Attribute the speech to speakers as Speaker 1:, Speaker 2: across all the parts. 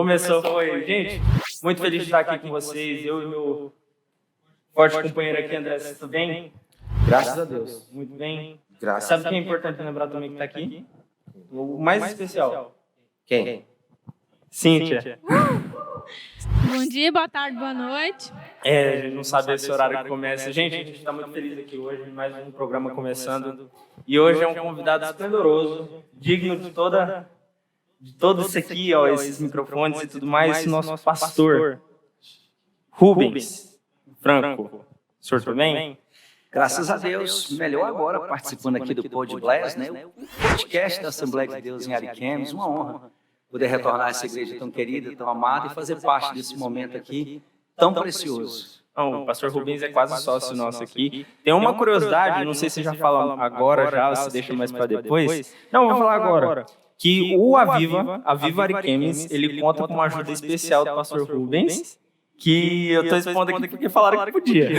Speaker 1: Começou, foi. Gente, muito feliz de estar aqui com vocês. Eu e meu forte companheiro aqui, André, tudo bem?
Speaker 2: Graças a Deus.
Speaker 1: Muito bem.
Speaker 2: Graças
Speaker 1: Sabe quem é importante lembrar também que está aqui? O mais especial.
Speaker 2: Quem?
Speaker 1: Cíntia.
Speaker 3: Bom dia, boa tarde, boa noite.
Speaker 1: A gente não sabe esse horário que começa. Gente, a gente está muito feliz aqui hoje, mais um programa começando. E hoje é um convidado esplendoroso, digno de todo isso aqui, ó, esses microfones e tudo mais, nosso pastor, Rubens Franco. O senhor tudo bem?
Speaker 2: Graças a Deus. Melhor agora participando aqui do Pod Bless, né? O podcast da Assembleia de Deus em Ariquemes. Uma honra poder retornar a essa igreja tão querida, tão amada e fazer parte desse momento aqui tão precioso.
Speaker 1: O pastor Rubens é quase sócio nosso aqui. Tem uma curiosidade, não sei se você já fala agora já, ou se deixa mais para depois. Não, vou falar agora. Que o Aviva Ariquemes, ele conta com uma ajuda especial do pastor Rubens, que eu estou expondo aqui porque falaram que podia.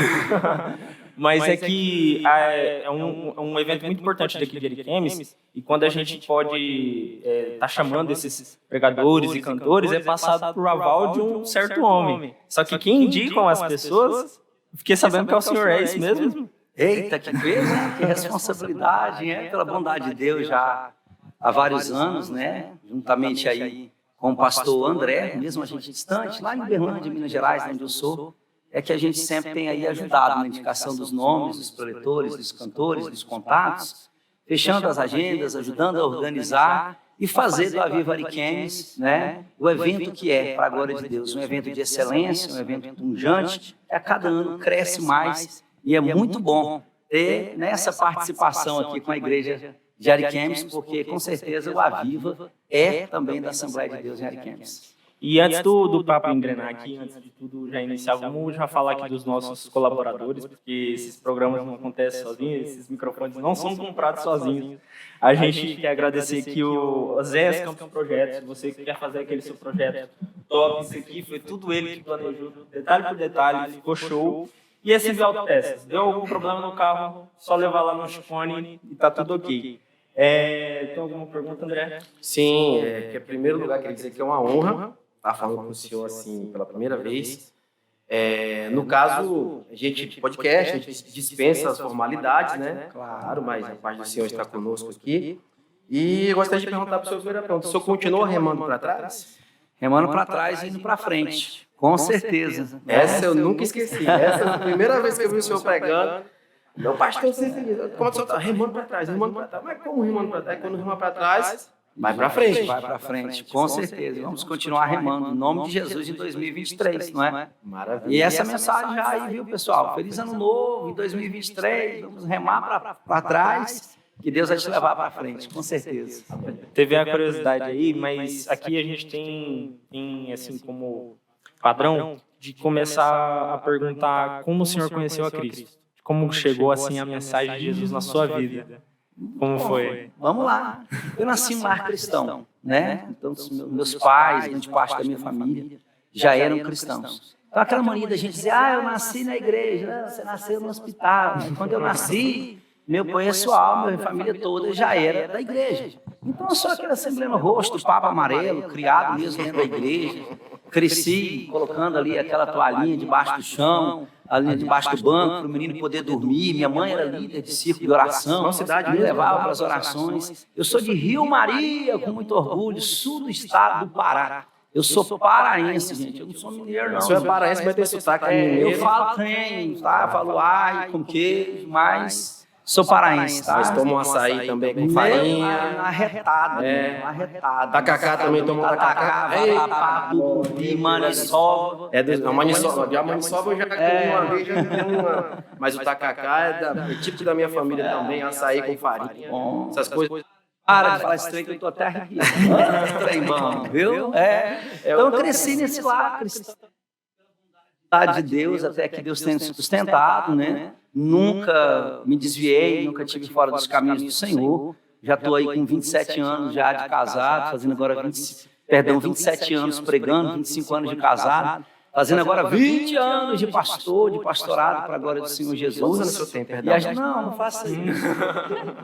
Speaker 1: Mas é que é um evento muito importante daqui de Ariquemes, e quando a gente pode estar chamando esses pregadores e cantores, é passado por aval de um certo homem. Só que quem indicam as pessoas, fiquei sabendo que é o senhor, é isso mesmo?
Speaker 2: Eita, que peso, né? Que responsabilidade, né? Pela bondade de Deus já há vários anos, né? Juntamente aí com o pastor André, mesmo a gente distante, lá em Uberlândia, Minas Gerais, onde eu sou, é que a gente sempre tem aí ajudado na indicação dos nomes, dos preletores, dos cantores, dos contatos, fechando as agendas, ajudando a organizar e fazer do Aviva Ariquemes, né, o evento que é, para a glória de Deus, um evento de excelência, um evento pungente, que a cada ano cresce mais e é muito bom ter nessa participação aqui com a igreja de Ariquemes, porque com certeza o Aviva é também da Assembleia de Deus em Ariquemes.
Speaker 1: E antes do papo engrenar aqui, antes de tudo já iniciar, vamos já falar aqui dos nossos colaboradores, porque esses programas não acontecem sozinhos, esses microfones não são comprados sozinhos. A gente quer agradecer aqui o Zé Campos Projetos, você que quer fazer aquele seu projeto top, isso aqui foi tudo ele que planejou, detalhe por detalhe, ficou show. E esse Autopeças, deu algum problema no carro, só levar lá no Chifone e tá tudo ok. Tem alguma pergunta, André?
Speaker 4: Sim, que em primeiro lugar queria dizer que é uma honra estar falando com o senhor assim pela primeira vez. No caso, a gente podcast, a gente dispensa as formalidades, né? Claro, mas a parte do senhor está conosco aqui. E eu gostaria de perguntar para o senhor a primeira pergunta: o senhor continua remando para trás?
Speaker 2: Remando para trás e indo para frente, com certeza.
Speaker 4: Essa eu nunca esqueci. Essa é a primeira vez que eu vi o senhor pregando. Meu pastor sempre como o senhor está remando para trás, remando para trás. Mas como remando para trás? Quando rema para trás, vai para frente.
Speaker 2: Vai para frente, com certeza. Vamos continuar remando em nome de Jesus em 2023, não é?
Speaker 4: Maravilha.
Speaker 2: E essa mensagem já aí, viu, pessoal? Feliz Ano Novo em 2023. Vamos remar para trás, que Deus vai te levar para frente, com certeza.
Speaker 1: Teve a curiosidade aí, mas aqui a gente tem assim, como padrão de começar a perguntar como o senhor conheceu a Cristo. Como chegou assim a mensagem de Jesus na sua vida? Como foi?
Speaker 2: Vamos lá. Eu nasci em um lar cristão, né? Então, meus pais, grande parte da minha família, já eram cristãos. Então, aquela mania da gente dizer, eu nasci na igreja, você nasceu no hospital. Quando eu nasci, meu pessoal, minha família toda já era da igreja. Então, eu sou aquele assembleia no rosto, papo amarelo, criado mesmo dentro da igreja. Cresci colocando ali aquela toalhinha debaixo do chão, ali debaixo do banco, para o menino poder dormir. Minha mãe era líder de círculo de oração, me levava para as orações. Eu sou de Rio Maria, com muito orgulho, sul do estado do Pará. Eu sou paraense, gente, eu não sou mineiro, não.
Speaker 4: O senhor é paraense, vai ter sotaque mineiro.
Speaker 2: Eu falo tenho, tá? Falo ai, com queijo, mas sou paraense, tá?
Speaker 4: Vocês tomam açaí também com farinha.
Speaker 2: Arretada, arretada.
Speaker 4: Tacacá também tomam tacacá.
Speaker 2: E maniçoba.
Speaker 4: A maniçoba eu já comi uma vez, já comi uma. Mas o tacacá é típico da minha família também, açaí com farinha. Essas coisas.
Speaker 2: Para de falar esse trem que eu tô até arrepiado. Trem bom, viu? Então eu cresci nesse lar cristão. De Deus, até que Deus tem sustentado, né? Nunca me desviei, nunca estive fora dos caminhos do Senhor. Já estou aí com 27 anos já de casado, fazendo agora 27 anos pregando, 25 anos de casado, fazendo agora 20 anos de pastorado para a glória do Senhor Jesus.
Speaker 4: Quantos anos o senhor tem, perdão?
Speaker 2: Não faça isso.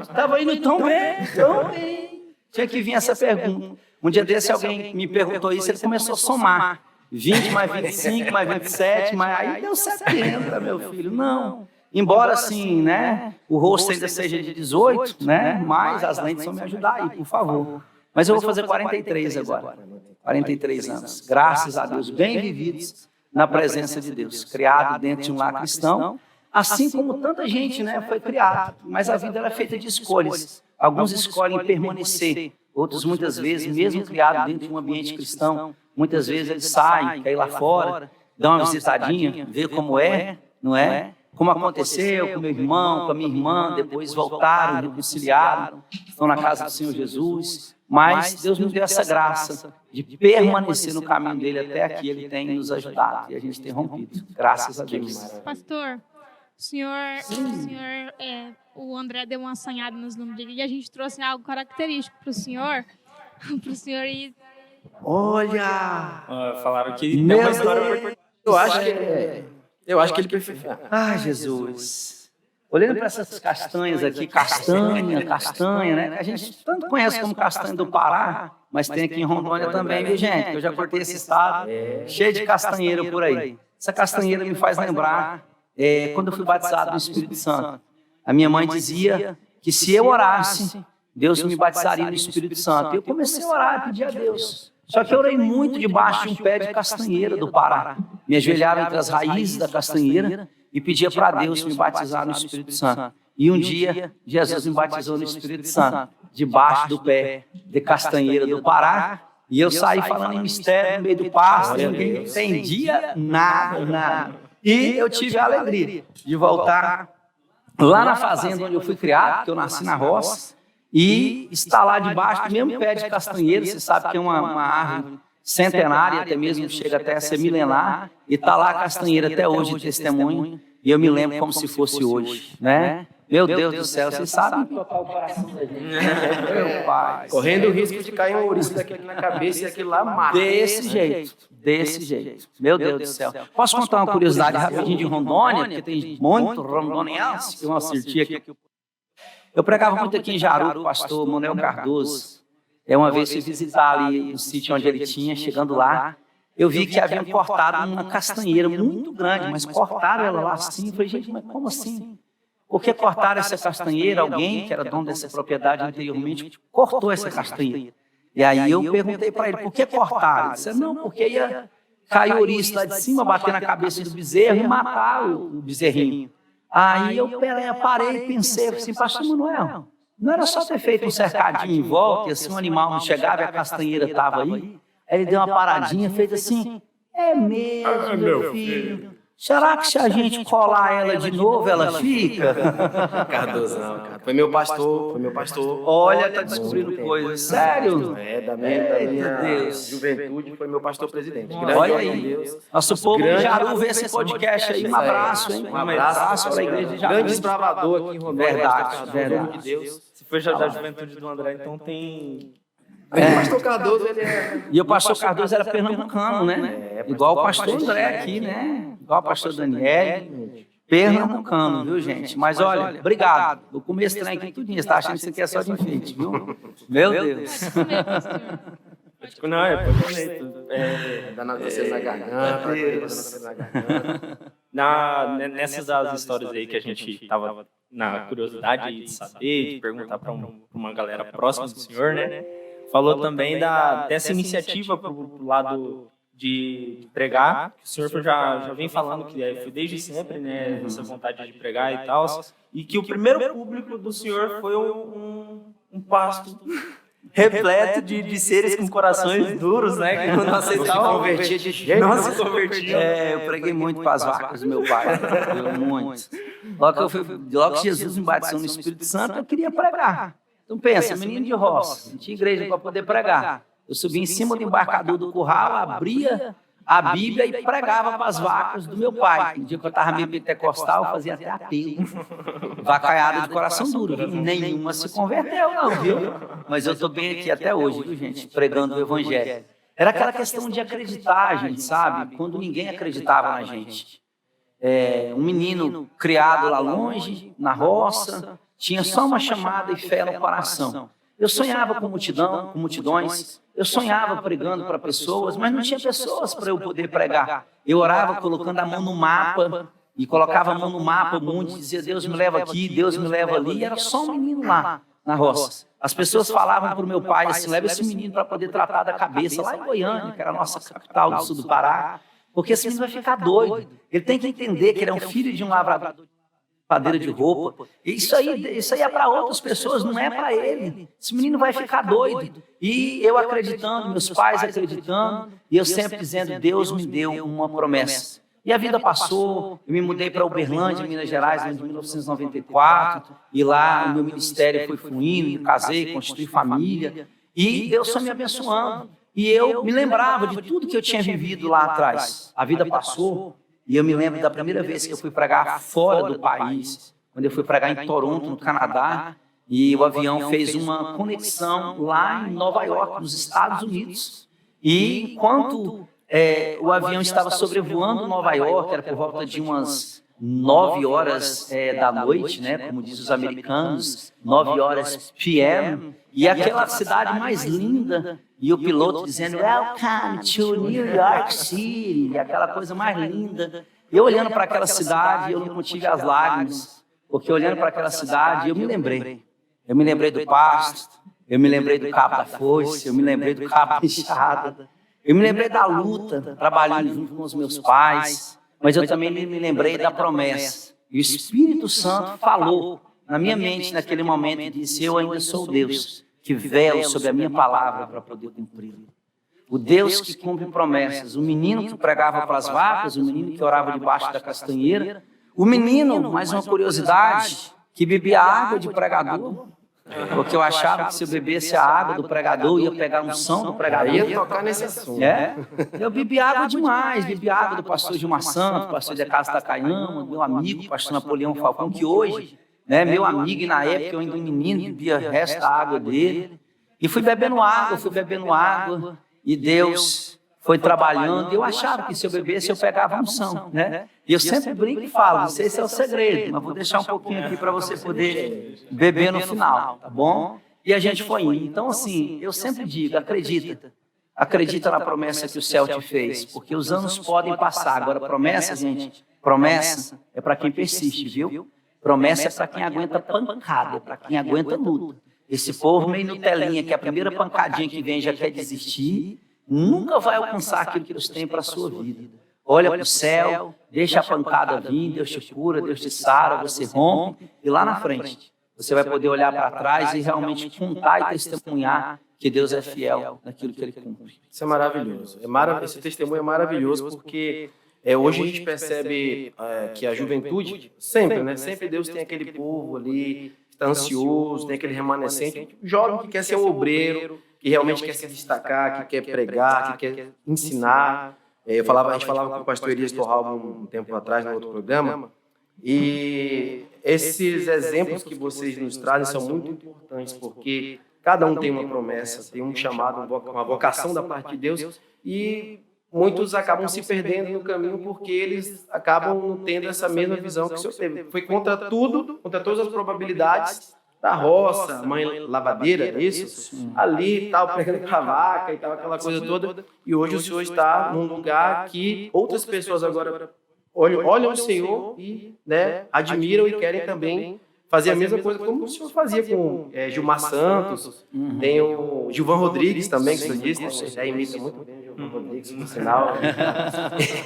Speaker 2: Estava indo tão bem, tão bem. Tinha que vir essa pergunta. Um dia desse alguém me perguntou isso, ele começou a somar. 20 mais 25 mais 27, aí deu 70, meu filho. Não. Embora assim, né, o rosto ainda seja de 18, né, mas as lentes vão me ajudar aí, por favor. Mas eu vou fazer 43 agora. 43 anos. Graças a Deus, bem vividos na presença de Deus. Criado dentro de um lar cristão, assim como tanta gente, né, foi criado. Mas a vida era feita de escolhas. Alguns escolhem permanecer, outros muitas vezes, mesmo criados dentro de um ambiente cristão, muitas vezes eles saem, querem ir lá fora, dão uma visitadinha, ver como é, não é? Como aconteceu com meu irmão, com a minha irmã, depois voltaram, reconciliaram, estão na casa do Senhor Jesus. Mas Deus nos deu essa graça de permanecer no caminho dele até aqui. Ele tem nos ajudado e a gente tem rompido. Graças a Deus.
Speaker 3: Pastor, o André deu uma assanhada nos números e a gente trouxe algo característico para o senhor ir.
Speaker 2: Olha!
Speaker 1: Falaram que tem uma história.
Speaker 4: Eu acho que ele prefere.
Speaker 2: Ai, Jesus. Olhando para essas castanhas aqui, castanha, né? A gente tanto conhece como castanha do Pará, mas tem aqui em Rondônia também, viu, gente? Eu já cortei esse estado, cheio de castanheira por aí. Essa castanheira me faz lembrar quando eu fui batizado no Espírito Santo. A minha mãe dizia que se eu orasse, Deus me batizaria no Espírito Santo. Eu comecei a orar e pedir a Deus. Só que eu orei muito debaixo de um pé de castanheira do Pará. Me ajoelhava entre as raízes da castanheira e pedia para Deus me batizar no Espírito Santo. E um dia, Jesus me batizou no Espírito Santo, debaixo do pé de castanheira do Pará. E eu saí falando em mistério no meio do pasto, ninguém entendia nada. E eu tive a alegria de voltar lá na fazenda onde eu fui criado, porque eu nasci na roça, e estar lá debaixo do mesmo pé de castanheira. Você sabe que é uma árvore centenária, até mesmo chega até a ser milenar, e está lá a castanheira até hoje de testemunho, e eu me lembro como se fosse hoje, né? Meu Deus do céu, vocês sabem tocar o coração da gente. Meu Pai.
Speaker 4: Correndo o risco de cair um ouriço daquele na cabeça e aquele lá mata.
Speaker 2: Desse jeito. Meu Deus do céu. Posso contar uma curiosidade rapidinho de Rondônia, porque tem muito rondoniense, que eu acertei aqui. Eu pregava muito aqui em Jaru com o pastor Manuel Cardoso. Uma vez fui visitar ali o sítio onde ele tinha, chegando lá, eu vi que haviam cortado uma castanheira muito grande, mas cortaram ela lá assim. Eu falei, gente, mas como assim? Por que cortaram essa castanheira? Alguém que era dono dessa propriedade anteriormente cortou essa castanheira. E aí eu perguntei para ele, por que cortaram? Ele disse, não, porque ia cair o ouriço lá de cima, bater na cabeça do bezerro e matar o bezerrinho. Aí eu parei e pensei assim, pastor Manuel, não era só ter feito um cercadinho em volta, e assim um animal não chegava e a castanheira estava aí? Aí ele deu uma paradinha, fez assim, é mesmo, meu filho. Será que se a gente colar ela de novo, ela fica?
Speaker 4: Cardoso, não, cara. Foi meu pastor.
Speaker 2: Olha, tá descobrindo coisas. Sério?
Speaker 4: Da minha juventude, foi meu pastor presidente.
Speaker 2: Olha aí. Nosso povo de Jaru vê esse podcast aí. Um abraço, hein?
Speaker 4: Um abraço para a igreja de Jaru. Grande desbravador aqui em Rondônia.
Speaker 2: Verdade.
Speaker 4: De Deus.
Speaker 1: Se foi da juventude do André, então tem...
Speaker 4: O pastor Cardoso, ele é...
Speaker 2: E o pastor Cardoso era pernambucano, né? Igual o pastor André aqui, né? Igual o pastor Daniel. Pernambucano, viu, gente? Mas olha, obrigado. Vou comer esse trem aqui tudinho. Você está achando que isso aqui é só de enfeite, viu? Meu Deus.
Speaker 1: Não, pode comer.
Speaker 4: Dando vocês na garganta.
Speaker 1: Nessas das histórias aí que a gente estava na curiosidade de saber, de perguntar para uma galera próxima do senhor, né? Falou também dessa iniciativa para o lado de pregar, que o senhor já vem falando que foi desde sempre, né, essa vontade de pregar e tal, e que o primeiro público do senhor foi um pasto repleto de seres com corações duros, né, que não aceitavam
Speaker 4: convertir de jeito.
Speaker 1: Não se convertiam.
Speaker 2: Eu preguei muito para as vacas do meu pai, muito. Logo que Jesus me batizou no Espírito Santo, eu queria pregar. Então pensa, menino de roça, não tinha igreja para poder pregar. Eu subia em cima do embarcador do curral, abria a Bíblia e pregava para as vacas do meu pai. No dia que eu estava meio pentecostal, eu fazia até apelo. Vacaiada de coração duro, viu? Nenhuma se converteu, não, viu? Mas eu estou bem aqui até hoje, viu, gente? Pregando o Evangelho. Era aquela questão de acreditar, gente, sabe? Quando ninguém acreditava na gente. Um menino criado lá longe, na roça, tinha só uma chamada e fé no coração. Eu sonhava com multidão, com multidões, eu sonhava pregando para pessoas, mas não tinha pessoas para eu poder pregar. Eu orava colocando a mão no mapa, e colocava a mão no mapa, o mundo dizia, Deus me leva aqui, Deus me leva ali, e era só um menino lá na roça. As pessoas falavam para o meu pai assim, leva esse menino para poder tratar da cabeça, lá em Goiânia, que era a nossa capital do sul do Pará, porque esse menino vai ficar doido. Ele tem que entender que ele é um filho de um lavrador de padeira de roupa. Isso aí é para outras pessoas, não é para ele. Esse menino vai ficar doido. E eu acreditando, meus pais acreditando, e eu sempre dizendo, Deus me deu uma promessa. E a vida passou, eu me mudei para Uberlândia, Minas Gerais, em 1994, e lá o meu ministério foi fluindo, me casei, constituí família, e Deus só me abençoando. E eu me lembrava de tudo que eu tinha vivido lá atrás. A vida passou, e eu me lembro da primeira vez que eu fui pregar fora do país, quando eu fui pregar em Toronto, no Canadá, e o avião fez uma conexão lá em Nova York, nos Estados Unidos. E enquanto o avião estava sobrevoando Nova York, era por volta de umas 9 horas da noite, né, como dizem os americanos, 9 horas p.m., e aquela cidade mais linda, e o piloto dizendo, Welcome to New York City, e aquela coisa mais linda. Eu olhando para aquela cidade, eu não contive as lágrimas, porque olhando para aquela cidade, eu me lembrei. Eu me lembrei do pasto, eu me lembrei do cabo da foice, eu me lembrei do cabo da enxada. Eu me lembrei da luta, trabalhando junto com os meus pais, mas eu também me lembrei da promessa. E o Espírito Santo falou na minha mente naquele momento e disse, eu ainda sou o Deus que velo sobre a minha palavra para poder cumpri-la. O Deus que cumpre promessas, o menino que pregava para as vacas, o menino que orava debaixo da castanheira, o menino, mais uma curiosidade, que bebia água de pregador, porque eu achava que se eu bebesse a água do pregador, ia pegar a unção do pregador.
Speaker 4: Ia tocar nesse assunto.
Speaker 2: Eu bebi água demais, bebi água do pastor Gilmar Santos, pastor de Casa da Caiama, meu amigo, pastor Napoleão Falcão, que hoje, meu amigo, e na época eu ainda um menino, bebia o resto da água dele. E fui bebendo água, e Deus foi trabalhando, e eu achava que se eu bebesse, eu pegava a unção, né? E eu sempre brinco e falo, não sei se é o segredo, mas vou deixar um pouquinho aqui para você poder beber no final, tá bom? E a gente foi indo. Então, assim, eu sempre digo, acredita na promessa que o céu te fez, porque os anos podem passar. Agora, promessa, gente, promessa é para quem persiste, viu? Promessa é para quem aguenta pancada, é para quem aguenta luta. Esse povo meio Nutelinha, que a primeira pancadinha que vem já quer desistir, nunca vai alcançar aquilo que Deus tem para a sua vida. Olha para o céu, deixa a pancada vir, Deus te cura, Deus te sara, você rompe, e lá na frente você vai poder olhar para trás e realmente contar e testemunhar que Deus é fiel naquilo que Ele cumpre.
Speaker 4: Isso é maravilhoso. Esse testemunho é maravilhoso porque hoje a gente percebe que a juventude, sempre, né? Sempre Deus tem aquele povo ali que está ansioso, tem aquele remanescente, jovem que quer ser um obreiro, que realmente quer se destacar, que quer pregar, que quer ensinar. A gente falava com o pastor Elias Torral um tempo atrás, no outro programa, e esses exemplos que vocês nos trazem são muito importantes, porque cada um tem uma promessa, tem um chamado, uma vocação da parte de Deus, e muitos acabam se perdendo no caminho porque eles acabam não tendo essa mesma visão que o senhor teve. Foi contra tudo, contra todas as probabilidades da roça, mãe lavadeira, isso? Ali, tal, pegando com a vaca e tal, aquela coisa toda. E hoje o senhor está num lugar que outras pessoas agora olham o senhor e admiram e querem também fazer a mesma coisa como o senhor fazia com Gilmar Santos, tem o Gilvan Rodrigues também, que o senhor disse, você imita muito bem o Gilvan Rodrigues, por sinal.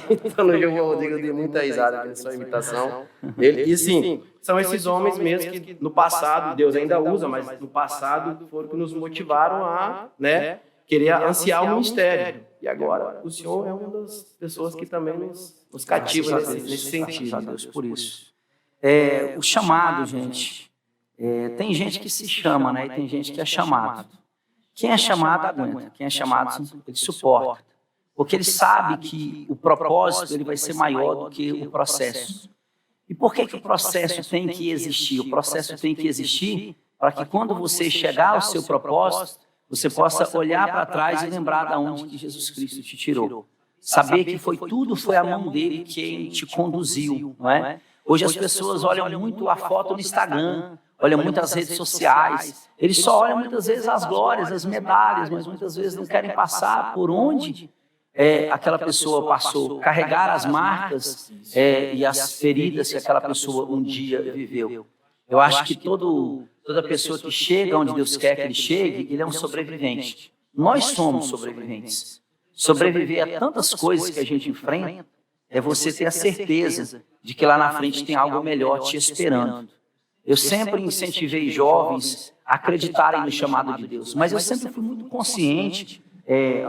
Speaker 4: Então, no Gilvan Rodrigues eu dei muita risada com sua imitação dele. E, assim, são esses homens mesmo que no passado, Deus ainda usa, mas no passado foram que nos motivaram a querer ansiar o ministério. E agora, o senhor é uma das pessoas que também nos cativa nesse sentido.
Speaker 2: Deus por isso. O chamado, gente, tem gente que se chama, né? E tem gente que é chamado. Quem é chamado aguenta, quem é chamado ele suporta, porque ele sabe que o propósito ele vai ser maior do que o processo. E por que o processo tem que existir? O processo tem que existir para que quando você chegar ao seu propósito, você possa olhar para trás e lembrar de onde que Jesus Cristo te tirou. Saber que tudo foi a mão dele que te conduziu, não é? Hoje as pessoas olham muito a foto no Instagram, olham muito as redes sociais. Eles só olham muitas vezes as glórias, as medalhas, mas muitas vezes não querem passar por onde aquela pessoa passou, carregar as marcas e as feridas que aquela pessoa um dia viveu. Eu acho que toda pessoa que chega onde Deus quer que ele chegue, ele é um sobrevivente. Nós somos sobreviventes. Sobreviver a tantas coisas que a gente enfrenta é você ter a certeza de que lá na frente tem algo melhor te esperando. Eu sempre incentivei jovens a acreditarem no chamado de Deus, mas eu sempre fui muito consciente,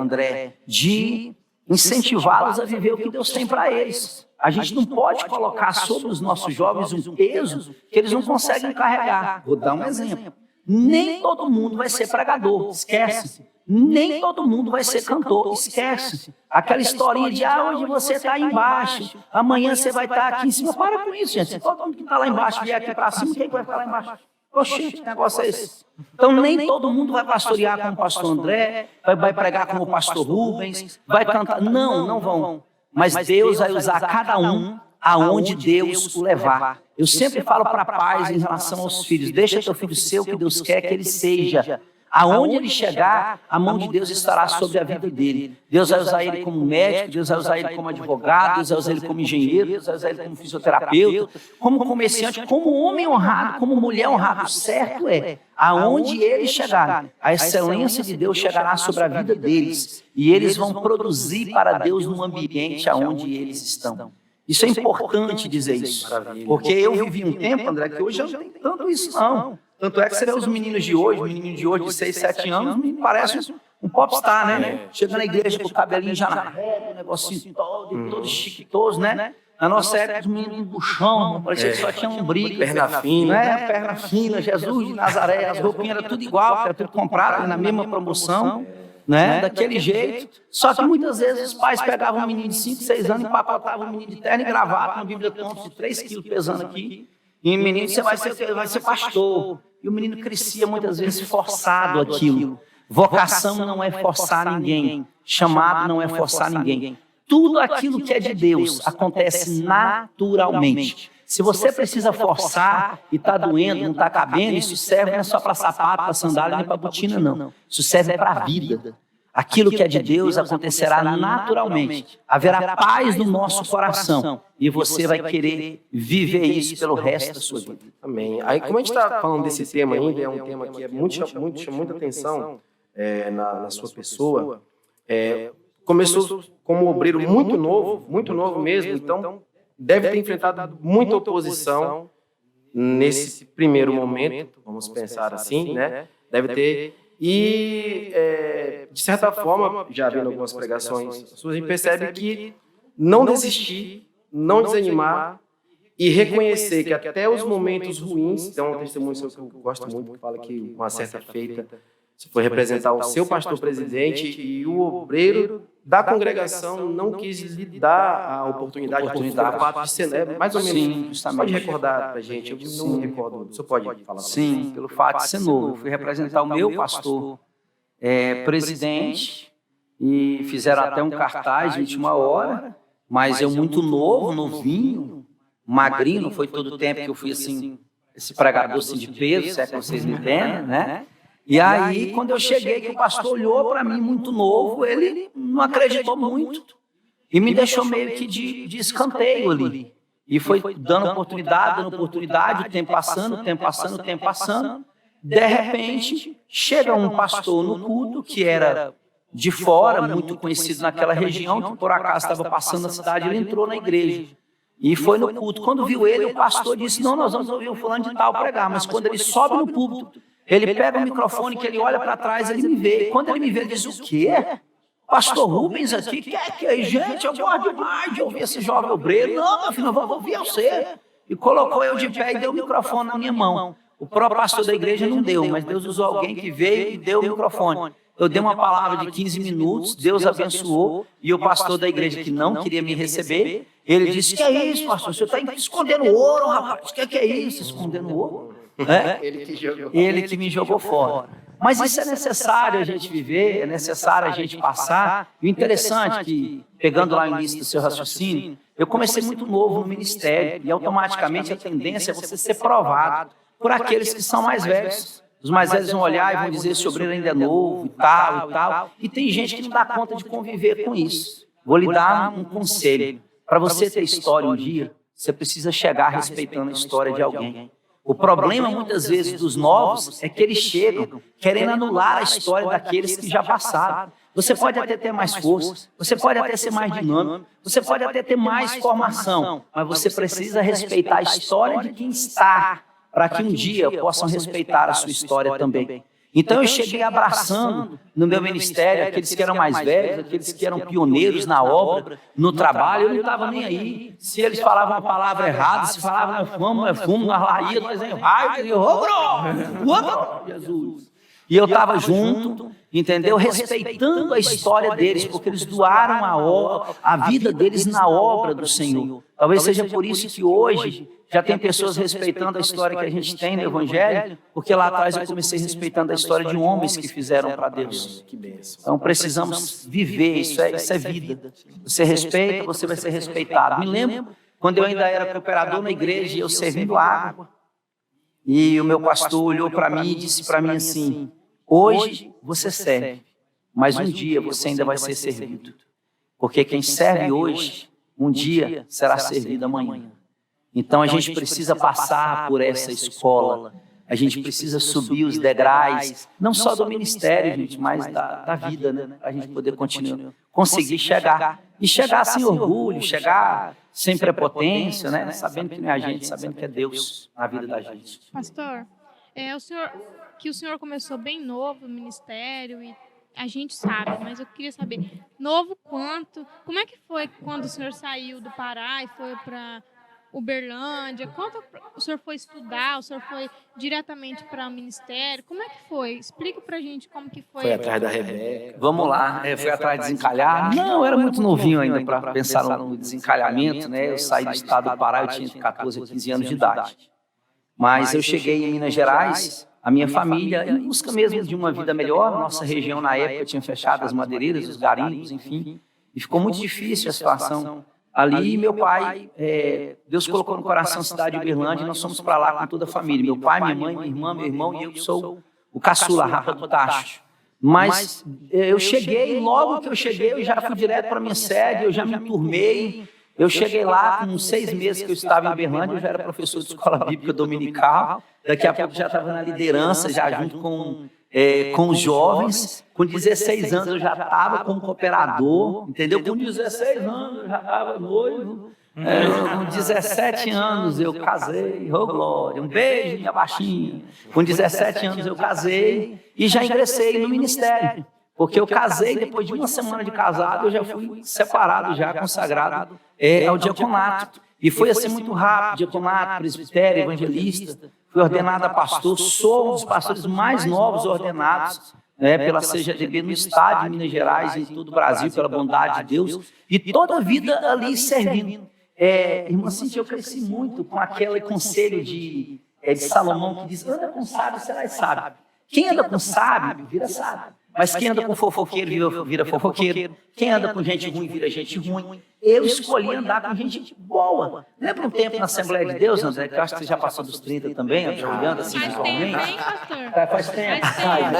Speaker 2: André, de incentivá-los a viver o que Deus tem para eles. A gente não pode colocar sobre os nossos jovens um peso que eles não conseguem carregar. Vou dar um exemplo. Nem todo mundo vai ser pregador, esquece. Nem todo mundo vai ser cantor, esquece. Aquela historinha de hoje você está aí embaixo, amanhã você vai estar aqui em cima. Para com isso, gente. Se todo mundo que está lá embaixo vier aqui para cima, quem vai ficar lá embaixo? Oxe, que negócio é esse? Então nem todo mundo vai pastorear como o pastor André, vai pregar como o pastor Rubens, vai cantar. Não vão. Mas Deus vai usar cada um aonde Deus o levar. Eu sempre falo para pais em relação aos filhos, deixa teu filho ser o que Deus quer que ele seja. Aonde ele chegar, a mão de Deus estará sobre a vida dele. Deus vai usar ele como médico, Deus vai usar ele como advogado, Deus vai usar ele como engenheiro, Deus vai usar ele como fisioterapeuta, como comerciante, como homem honrado, como mulher honrada. O certo é, aonde ele chegar, a excelência de Deus chegará sobre a vida deles. E eles vão produzir para Deus no ambiente aonde eles estão. Isso é importante dizer isso. Porque eu vivi um tempo, André, que hoje eu não tenho tanto isso não. Tanto é que você vê os meninos de hoje, de 6, 7 anos, me parece um popstar, né? Chega na igreja com o cabelinho já na régua, um negocinho todo chiquitoso, né? Na nossa época, os meninos do chão, parecia que só tinha um brilho.
Speaker 4: Perna fina.
Speaker 2: Né? Perna fina, Jesus de Nazaré, as roupinhas eram tudo igual, era tudo comprado na mesma promoção, né? Daquele jeito. Só que muitas vezes os pais pegavam um menino de 5, 6 anos e empacotavam um menino de terno e gravata, uma Bíblia Thompson de 3 quilos pesando aqui. E o menino, você vai ser pastor. E o menino crescia muitas vezes forçado aquilo. Vocação não é forçar ninguém. Chamado não é forçar ninguém. Tudo aquilo que é de Deus acontece naturalmente. Se você precisa forçar e está doendo, não está cabendo, isso serve não é só para sapato, para sandália, nem para botina, não. Isso serve para a vida. Aquilo que é de Deus acontecerá naturalmente. Haverá paz no nosso coração. E você vai querer viver isso pelo resto da sua vida.
Speaker 4: Amém. Aí, como a gente está falando desse tema ainda, é um tema que chama muita atenção na sua pessoa. Começou como obreiro muito novo mesmo, então deve ter enfrentado muita oposição nesse primeiro momento, vamos pensar assim, né? Deve ter... E, de certa forma, já vendo algumas pregações, a gente percebe que não desistir, não desanimar e reconhecer que até os momentos ruins, tem um testemunho seu que eu gosto muito, que fala que uma certa feita você foi representar o seu pastor presidente e o obreiro da congregação não quis lhe dar a oportunidade de ser, mais ou menos. Sim, pode recordar para a gente? Eu não me recordo. Você pode falar?
Speaker 2: Sim, pelo fato de ser novo. Eu fui representar o meu pastor presidente e fizeram até um cartaz de última hora, mas eu muito novinho, magrinho, não foi todo o tempo que eu fui assim, esse pregador assim de peso, se é que vocês me entendem, né? E aí, quando eu cheguei, que o pastor olhou para mim muito novo, ele não acreditou muito e me deixou meio que de escanteio ali. E foi dando oportunidade, o tempo passando. De repente, chega um pastor no culto, que era de fora, muito conhecido naquela região, que por acaso estava passando na cidade, ele entrou na igreja. E foi no culto. Quando viu ele, o pastor disse, não, nós vamos ouvir o fulano de tal pregar. Mas quando ele sobe no púlpito, ele pega o microfone, que ele olha para trás, ele me vê. E quando ele me vê, ele diz, o quê? Pastor Rubens aqui? Que é, gente? Eu gosto demais de ouvir esse jovem obreiro. Não, meu filho, eu vou ouvir você. E colocou eu de pé e deu o microfone na minha mão. O próprio pastor da igreja não deu, mas Deus usou alguém que veio e deu o microfone. Eu dei uma palavra de 15 minutos, Deus abençoou, e o pastor da igreja que não queria me receber, ele disse, que é isso, pastor? O senhor está escondendo ouro, rapaz. Que é isso, escondendo ouro? Ele que me jogou fora. Mas isso é necessário a gente viver, é necessário a gente passar. E o interessante é que, pegando lá o início do seu raciocínio, eu comecei muito novo no ministério e automaticamente a tendência é você ser provado por aqueles que são mais velhos. Os mais velhos vão olhar e vão dizer, esse obreiro ainda é novo e tal e tal. E tem gente que não dá conta de conviver com isso. Vou lhe dar um conselho. Para você ter história um dia, você precisa chegar respeitando a história de alguém. O problema, muitas vezes, dos novos é que eles chegam querendo anular a história daqueles que já passaram. Você pode até ter mais força, você pode até ser mais dinâmico, você pode até ter mais formação, mas você precisa respeitar a história de quem está, para que um dia possam respeitar a sua história também. Então eu cheguei abraçando no meu ministério aqueles que eram mais velhos, aqueles que eram pioneiros na obra, no trabalho. Eu não estava nem aí. Se eles falavam a palavra errada, se falavam é fumo, nós lá ia, nós em raio, Jesus. E eu estava junto, entendeu? Respeitando a história deles, porque eles doaram a vida deles na obra do Senhor. Talvez seja por isso que hoje já tem pessoas respeitando a história que a gente tem no Evangelho, porque lá atrás eu comecei respeitando a história de homens que fizeram para Deus. Então precisamos viver, isso é vida. Você respeita, você vai ser respeitado. Me lembro quando eu ainda era cooperador na igreja e eu servindo água, e o meu pastor olhou para mim e disse para mim assim, hoje você serve, mas um dia você ainda vai ser servido. Porque quem serve hoje, um dia será servido amanhã. Então a gente precisa passar por essa escola, a gente precisa subir os degraus, não só do ministério, gente, mas da vida, né? A gente poder continuar, conseguir chegar. E chegar sem orgulho, chegar sem prepotência, né? Sabendo que não é a gente, sabendo que é Deus na vida da gente.
Speaker 3: Pastor, o senhor começou bem novo no ministério e a gente sabe, mas eu queria saber, novo quanto? Como é que foi quando o senhor saiu do Pará e foi para Uberlândia? Quanto o senhor foi estudar? O senhor foi diretamente para o ministério? Como é que foi? Explica pra gente como que foi.
Speaker 4: Foi atrás da Rebeca.
Speaker 2: Vamos lá, foi atrás de desencalhar? Não, eu era muito novinho ainda para pensar no desencalhamento, né? Eu saí do estado do Pará, eu tinha 14 a 15 anos de idade. Mas eu cheguei em Minas Gerais, a minha família, em busca mesmo de uma vida melhor. Nossa região, na época, tinha fechado as madeireiras, os garimpos, enfim. E ficou muito difícil a situação. Ali, meu pai, Deus colocou no coração a cidade de Uberlândia e nós fomos para lá com toda a família. Meu pai, minha mãe, minha irmã, meu irmão e eu que sou o caçula, a rapa do tacho. Mas eu cheguei, logo que eu cheguei, eu já fui direto para a minha sede, eu já me enturmei. Eu cheguei lá com 6 meses que eu estava em Uberlândia, eu já era professor de escola bíblica dominical. Daqui a pouco já estava na liderança, já junto com os jovens. Com 16 anos eu já estava como cooperador, entendeu? Com 16 anos eu já estava noivo. Com 17 anos eu casei, oh glória, um beijo, minha baixinha. Com 17 anos eu casei e já ingressei no ministério. Porque eu casei, depois de uma semana de casado, eu já fui separado, já consagrado ao diaconato. E foi assim muito rápido, diaconato, presbitério, evangelista. Fui ordenado a pastor, sou um dos pastores mais novos ordenados pela CGDB no estado de Minas Gerais, em todo o Brasil, pela bondade de Deus. E toda a vida ali servindo. Irmã Cíntia, eu cresci muito com aquele conselho de Salomão que diz, anda com sábio, serás sábio. Quem anda com sábio, vira sábio. Mas quem anda com fofoqueiro, vira fofoqueiro. Quem anda com gente ruim, vira gente ruim. Eu escolhi andar com gente boa. Lembra um tempo na Assembleia de Deus, André, que eu acho que você já passou dos 30 também, olhando assim visualmente?
Speaker 3: Faz tempo, hein, pastor?
Speaker 2: Faz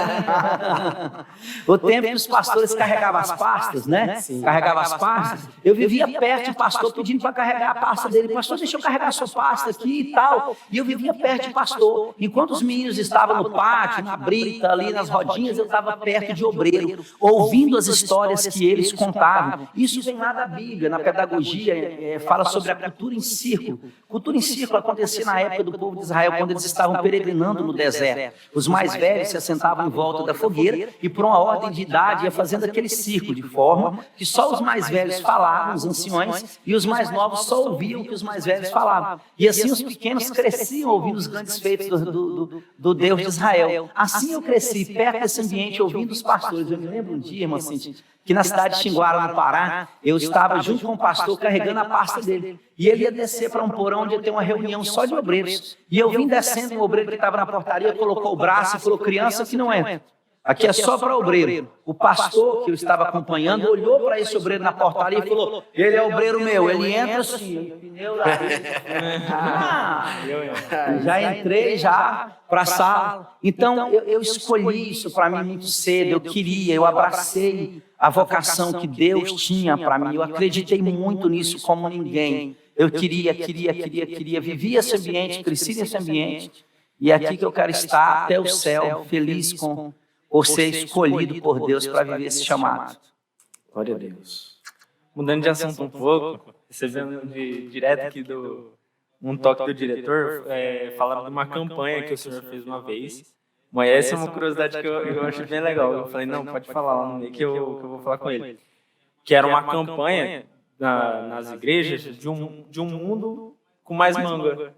Speaker 2: tempo. O tempo que os pastores carregavam as pastas, né? Carregavam as pastas. Eu vivia perto do pastor pedindo para carregar a pasta dele. Pastor, deixa eu carregar a sua pasta aqui e tal. E eu vivia perto do pastor. Enquanto os meninos estavam no pátio, na brita, ali nas rodinhas, eu estava perto de obreiro, ouvindo as histórias que eles contavam. Isso vem lá da Bíblia. Na pedagogia, fala sobre a cultura em círculo. Cultura em círculo acontecia na época do povo de Israel, quando eles estavam peregrinando no deserto. Os mais velhos se assentavam em volta da fogueira e, por uma ordem de idade, ia fazendo aquele círculo, de forma que só os mais velhos falavam, os anciões, e os mais novos só ouviam o que os mais velhos falavam. E assim os pequenos cresciam ouvindo os grandes feitos do Deus de Israel. Assim eu cresci, perto desse ambiente, ouvindo dos pastores. Eu me lembro um dia, irmã Cíntia, que na cidade de Xinguara, no Pará, eu estava junto com o pastor carregando a pasta dele. E ele ia descer para um porão onde ia ter uma reunião só de obreiros. E eu vim descendo, um obreiro que estava na portaria colocou o braço e falou, criança que não entra. Aqui é só para obreiro. O pastor que eu estava acompanhando olhou para esse obreiro na portaria e falou, ele é obreiro meu, ele entra assim. Já entrei já para a sala. Então, eu escolhi isso para mim muito cedo, eu abracei a vocação que Deus tinha para mim, eu acreditei muito nisso como ninguém. Eu queria, vivia esse ambiente, cresci nesse ambiente, e é aqui que eu quero estar até o céu, feliz por ser escolhido por Deus para viver esse chamado.
Speaker 4: Glória a Deus.
Speaker 1: Mudando de assunto um pouco, recebendo direto aqui um toque do diretor, falando de uma campanha que o senhor fez uma vez. Mas essa é uma curiosidade que eu achei bem legal. Eu falei, não, pode falar lá no meio que eu vou falar com ele. Que era uma campanha nas igrejas de um mundo com mais manga.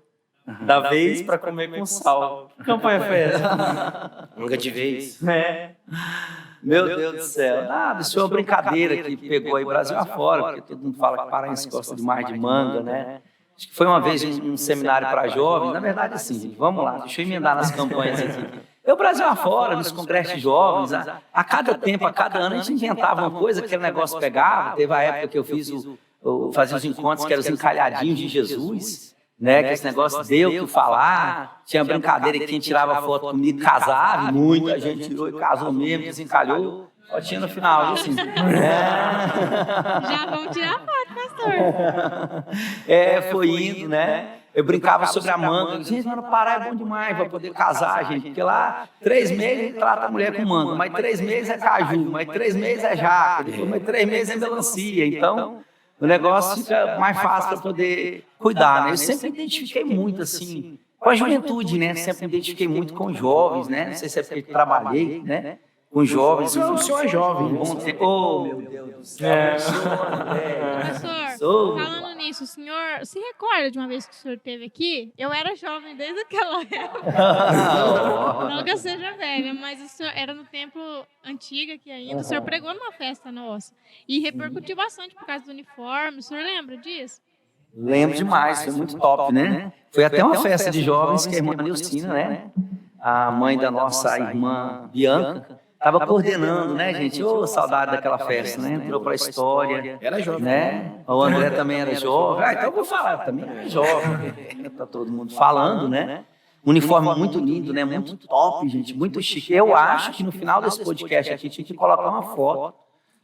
Speaker 1: Da vez para comer com sal. Que campanha foi essa?
Speaker 4: Manga de vez.
Speaker 2: Meu Deus do céu. Nada, isso é uma brincadeira que pegou aí Brasil afora, porque todo mundo fala que paraense gosta demais de manga, né? Acho que foi uma vez em um seminário para jovens. Na verdade, assim, gente, vamos lá, deixa eu emendar nas campanhas aqui. Eu, Brasil afora, nos congressos de jovens, a cada tempo, a cada ano, a gente inventava uma coisa, aquele negócio pegava. Teve a época que eu fazia os encontros que eram os encalhadinhos de Jesus, né, que esse negócio deu o que falar, tinha brincadeira que quem tirava foto comigo casava, muita gente tirou e casou mesmo, desencalhou, só tinha no final, assim.
Speaker 3: Já vamos tirar foto, pastor.
Speaker 2: Foi indo, né? Eu brincava sobre a manga, gente, mas no Pará é bom demais para poder casar, gente, porque lá 3 meses trata a mulher com manga, mas 3 meses é caju, mas 3 meses é jaca, mas 3 meses é melancia, então o negócio fica mais fácil para poder cuidar, né? Eu sempre me identifiquei muito, assim, com a juventude, né? Sempre me identifiquei muito com jovens, né? Não sei se é porque trabalhei, né? Com jovens.
Speaker 4: O senhor é jovem, né?
Speaker 2: Oh, meu Deus do céu.
Speaker 3: Professor, falando nisso, o senhor se recorda de uma vez que o senhor esteve aqui? Eu era jovem desde aquela época. Não que eu seja velha, mas o senhor era no templo antigo aqui ainda. O senhor pregou numa festa nossa. E repercutiu bastante por causa do uniforme. O senhor lembra disso?
Speaker 2: Lembro demais, foi muito top, né? Foi até uma festa de jovens que a irmã Nilcina, né? A mãe da nossa irmã Bianca, estava coordenando, né, gente? Ô, saudade daquela festa, né? Entrou para a história.
Speaker 4: Era jovem.
Speaker 2: Né? O André também era jovem. Então eu vou falar, também era jovem. Tá todo mundo falando, né? Uniforme muito lindo, né? Muito top, gente. Muito chique. Eu acho que no final desse podcast aqui tinha que colocar uma foto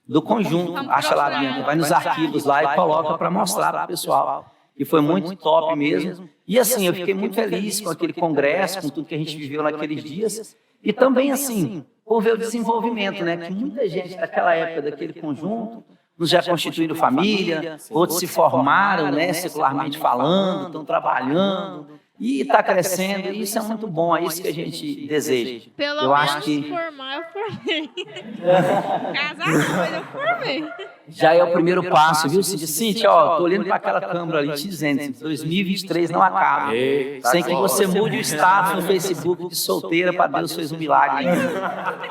Speaker 2: do conjunto. Acha lá, Bianca, vai nos arquivos lá e coloca para mostrar para o pessoal. E foi muito top mesmo. E assim, eu fiquei muito feliz com aquele congresso, com tudo que a gente viveu naqueles dias. E também, assim, por ver o desenvolvimento, né? Que muita gente daquela época, daquele conjunto, nos já constituindo família, outros se formaram, né? Secularmente falando, estão trabalhando. E está crescendo, e isso é muito bom, é isso que a gente deseja.
Speaker 3: Pelo menos formar, eu formei. Casar não, mas eu formei.
Speaker 2: Já é o primeiro passo, viu, Cíntia? Cíntia, ó, tô olhando para aquela câmera ali te dizendo, 2023 não acaba. Sem que você mude o status no Facebook de solteira para Deus fez um milagre.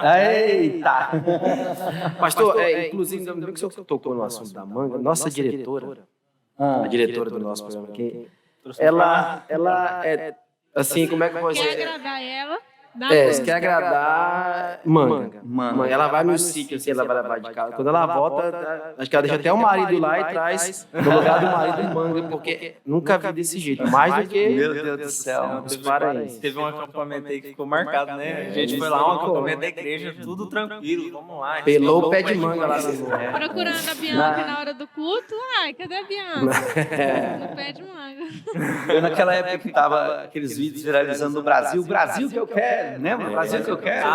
Speaker 2: Eita!
Speaker 4: Pastor, inclusive, ainda bem que o senhor tocou no assunto da manga, nossa diretora, a diretora do nosso programa aqui, ela é, assim, como é que pode
Speaker 3: ser? Quer agradar ela?
Speaker 4: Se quer agradar, manga. Ela vai no sítio, assim, ela vai levar de casa. Quando ela volta, acho que ela deixa até o marido lá e traz no lugar do marido manga, porque nunca vi desse jeito. Mais do que...
Speaker 2: Meu Deus do céu.
Speaker 1: Teve um acampamento aí que ficou marcado, né? A gente foi lá, um acampamento da igreja, tudo tranquilo, vamos lá.
Speaker 4: Pelou o pé de manga lá.
Speaker 3: Procurando a Bianca na hora do culto. Ai, cadê a Bianca? No pé de manga.
Speaker 2: Eu naquela época que tava aqueles vídeos viralizando no Brasil, o Brasil que eu quero. Lembra? O Brasil que eu quero.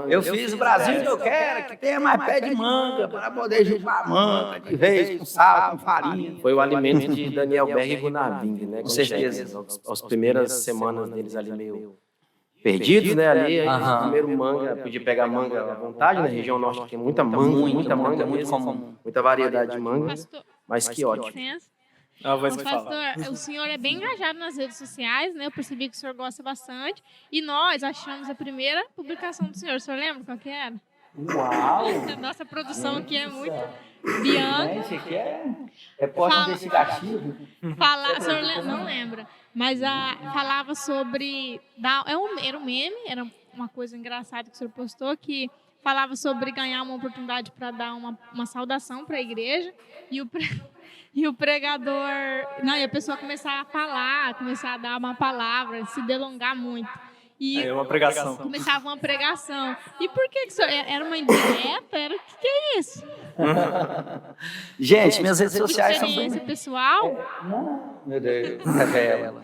Speaker 2: Eu fiz o Brasil que eu quero, que tenha mais pé de manga, para poder chupar manga de vez, com sal, com farinha.
Speaker 4: Foi o alimento de Daniel Berg e Gunaving, né?
Speaker 2: Com certeza.
Speaker 4: As primeiras semanas deles ali meio perdidos, né? Ali, primeiro manga, podia pegar manga à vontade, na região norte tem muita manga, muito comum, muita variedade de manga, mas que ótimo.
Speaker 3: Pastor, o senhor é bem engajado nas redes sociais, né? Eu percebi que o senhor gosta bastante. E nós achamos a primeira publicação do senhor. O senhor lembra qual que era?
Speaker 2: Uau!
Speaker 3: Nossa produção aqui é muito... Bianca.
Speaker 2: Gente, aqui é repórter investigativo.
Speaker 3: O senhor não lembra, mas falava sobre... Era um meme, era uma coisa engraçada que o senhor postou, que falava sobre ganhar uma oportunidade para dar uma saudação para a igreja e o pregador... Não, e a pessoa começar a falar, começar a dar uma palavra, se delongar muito. E
Speaker 1: uma pregação.
Speaker 3: Começava uma pregação. E por que o senhor... Era uma indireta? O que é isso?
Speaker 2: Gente, minhas redes sociais são
Speaker 3: experiência pessoal?
Speaker 2: Não, meu Deus, revela.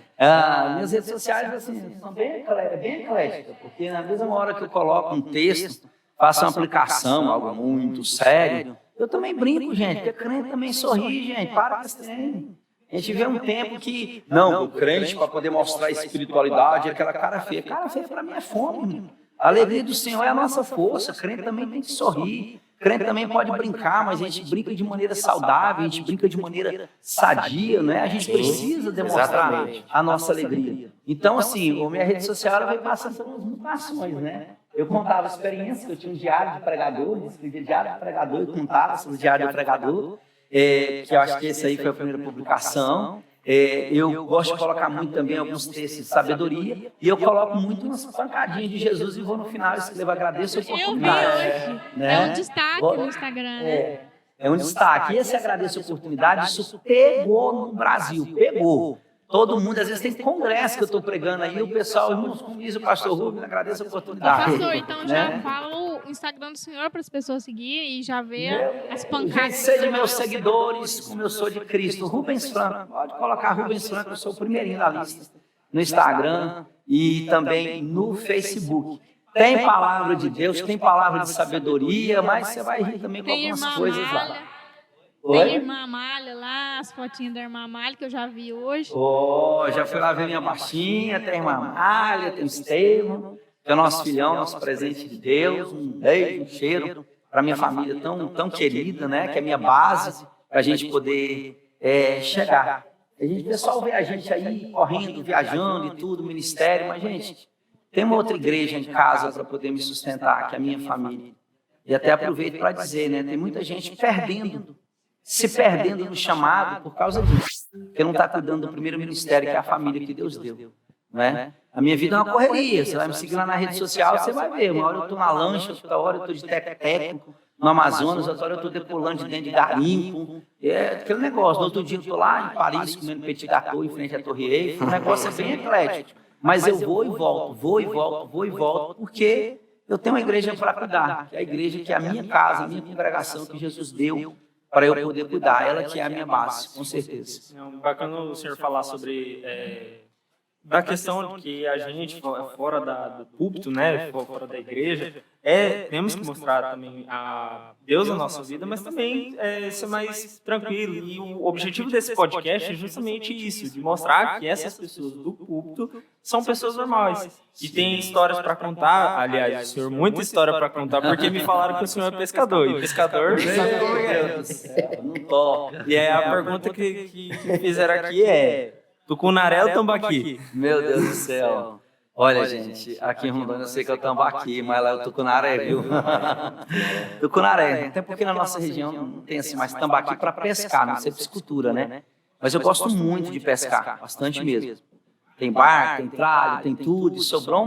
Speaker 2: Minhas redes sociais assim, são bem ecléticas, porque na mesma hora que eu coloco um texto, faço uma aplicação, algo muito sério, eu também brinco, gente, porque crente também sorri, gente, para com esse trem. A gente vê um tempo que, não, o crente, para poder mostrar a espiritualidade, é aquela cara feia. Cara feia para mim é fome, irmão. A alegria do Senhor é a nossa força. Crente também tem que sorrir. Crente também pode brincar, mas a gente brinca de maneira saudável, a gente brinca de maneira sadia, né? A gente precisa demonstrar a nossa alegria. Então, assim, a minha rede social ela vai passando por umas mutações, né? Eu contava experiências, eu tinha um diário de pregador, escrevia diário de pregador, eu contava sobre o diário de pregador, que eu acho que esse aí foi a primeira publicação. Eu gosto de colocar muito também alguns textos de sabedoria e eu coloco muito umas pancadinhas de Jesus e vou no final escrevo agradeço a oportunidade.
Speaker 3: Eu vi hoje.
Speaker 2: Né?
Speaker 3: É um destaque no Instagram, né?
Speaker 2: É um destaque. E esse agradeço a oportunidade, isso pegou no Brasil, pegou. Todo mundo, às vezes tem congresso que eu estou pregando aí, o pessoal, irmãos, como diz o pastor Rubens, agradeço a oportunidade.
Speaker 3: Pastor, então já fala o Instagram do senhor para as pessoas seguirem e já ver as pancadas.
Speaker 2: Seja meus seguidores, como eu sou de Cristo. Rubens Franco, pode colocar Rubens Franco, eu sou o primeirinho da lista. No Instagram e também no Facebook. Tem palavra de Deus, tem palavra de sabedoria, mas você vai rir também com algumas coisas lá.
Speaker 3: Tem irmã Amália lá, as fotinhas da irmã Amália que eu já vi hoje.
Speaker 2: Já fui lá ver minha baixinha, tem a irmã Amália, tem o Estevam, que é o nosso filhão, nosso presente de Deus. Um beijo, um cheiro para minha família tão querida, né? Que é a minha base, para a gente poder chegar. O pessoal vê a gente aí correndo, viajando e tudo, ministério, mas, gente, tem uma outra igreja em casa para poder me sustentar, que é a minha família. E até aproveito para dizer, né? Tem muita gente se perdendo no chamado por causa disso. Porque não está cuidando do primeiro ministério, que é a família que Deus deu. Né? A minha vida é uma correria. Você vai me seguir lá na rede social, você vai ver. Uma hora eu estou na lancha, outra hora eu estou de técnico no Amazonas, outra hora eu estou depolando de dentro de garimpo. É aquele negócio. No outro dia eu estou lá em Paris, comendo petit gâteau em frente à Torre Eiffel. O negócio é bem eclético. Mas eu vou e volto, porque eu tenho uma igreja para cuidar. Que é a igreja que é a minha casa, a minha congregação que Jesus deu para eu poder cuidar, ela que é a minha base, com certeza.
Speaker 1: Bacana o senhor falar sobre da questão de que a gente, fora do púlpito, né, fora da igreja, temos que mostrar também a Deus na nossa vida, mas também ser mais tranquilo. E o objetivo desse podcast é justamente isso, de mostrar que essas pessoas do púlpito são pessoas normais. E tem histórias para contar, aliás, o senhor, muita história para contar, porque me falaram que o senhor é pescador. E pescador sabe como é.
Speaker 2: Não toca.
Speaker 1: E a pergunta que fizeram aqui Tucunaré ou Tambaqui?
Speaker 2: Meu Deus do céu. Olha, gente, aqui em Rondônia eu sei que é o Tambaqui, mas lá é o Tucunaré, viu? Tucunaré. Até porque na nossa região não tem assim mais Tambaqui para pescar, não sei piscicultura, né? Mas eu gosto muito de pescar, bastante mesmo. Tem barco, tem tralho, tem tudo. E sobrou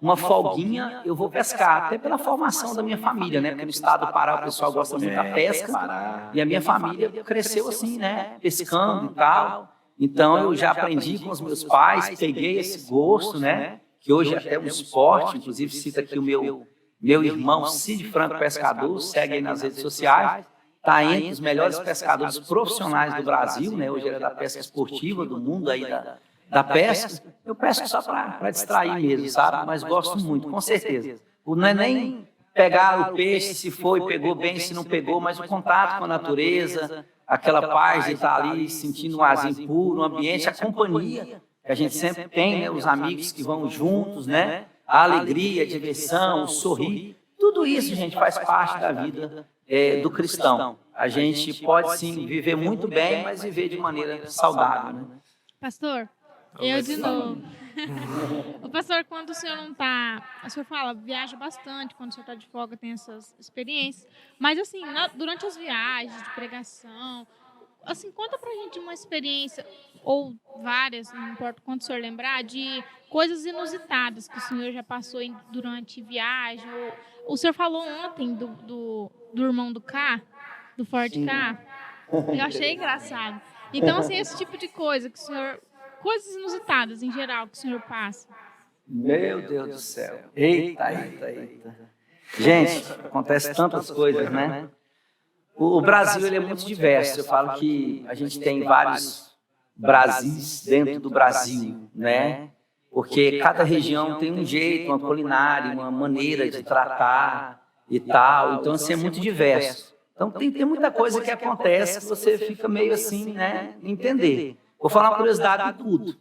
Speaker 2: uma folguinha, eu vou pescar. Até pela formação da minha família, né? Porque no estado do Pará o pessoal gosta muito da pesca. E a minha família cresceu assim, né? Pescando e tal. Então, eu já aprendi com os meus pais, peguei esse gosto, né? Que hoje é até um esporte, inclusive cita aqui o meu irmão Cid Franco Pescador, segue aí nas redes sociais, está entre os melhores pescadores profissionais do Brasil, né? Hoje ele é da pesca esportiva do mundo aí da pesca. Eu pesco só para distrair mesmo, sabe? Mas gosto muito, com certeza. Não é nem pegar o peixe, se foi, pegou bem, se não pegou, mas o contato com a natureza, aquela paz de estar ali sentindo um arzinho puro, um ambiente, a companhia que a gente sempre tem, né? Os amigos que vão juntos, né? A alegria, a diversão, o sorrir, tudo isso, gente, faz parte da vida do cristão. A gente pode, sim, viver muito bem, mas viver de maneira saudável, né?
Speaker 3: Pastor, eu de novo. O pastor, quando o senhor não está... O senhor fala, viaja bastante, quando o senhor está de folga tem essas experiências. Mas, assim, durante as viagens de pregação, assim, conta pra gente uma experiência, ou várias, não importa quanto o senhor lembrar, de coisas inusitadas que o senhor já passou durante viagem. O senhor falou ontem do irmão do K, do Ford K. Eu achei engraçado. Então, assim, esse tipo de coisa que o senhor... Coisas inusitadas, em geral, que o senhor passa.
Speaker 2: Meu Deus do céu. Eita. Gente, acontece tantas coisas, né? O Brasil, ele é muito diverso. Eu falo que a gente tem vários Brasis dentro do Brasil, né? Porque cada região tem um jeito, uma culinária, uma maneira de tratar e tal. Então, assim, é muito diverso. Então, tem muita coisa que acontece que você fica meio assim, né? Entender. Vou falar uma curiosidade de tudo.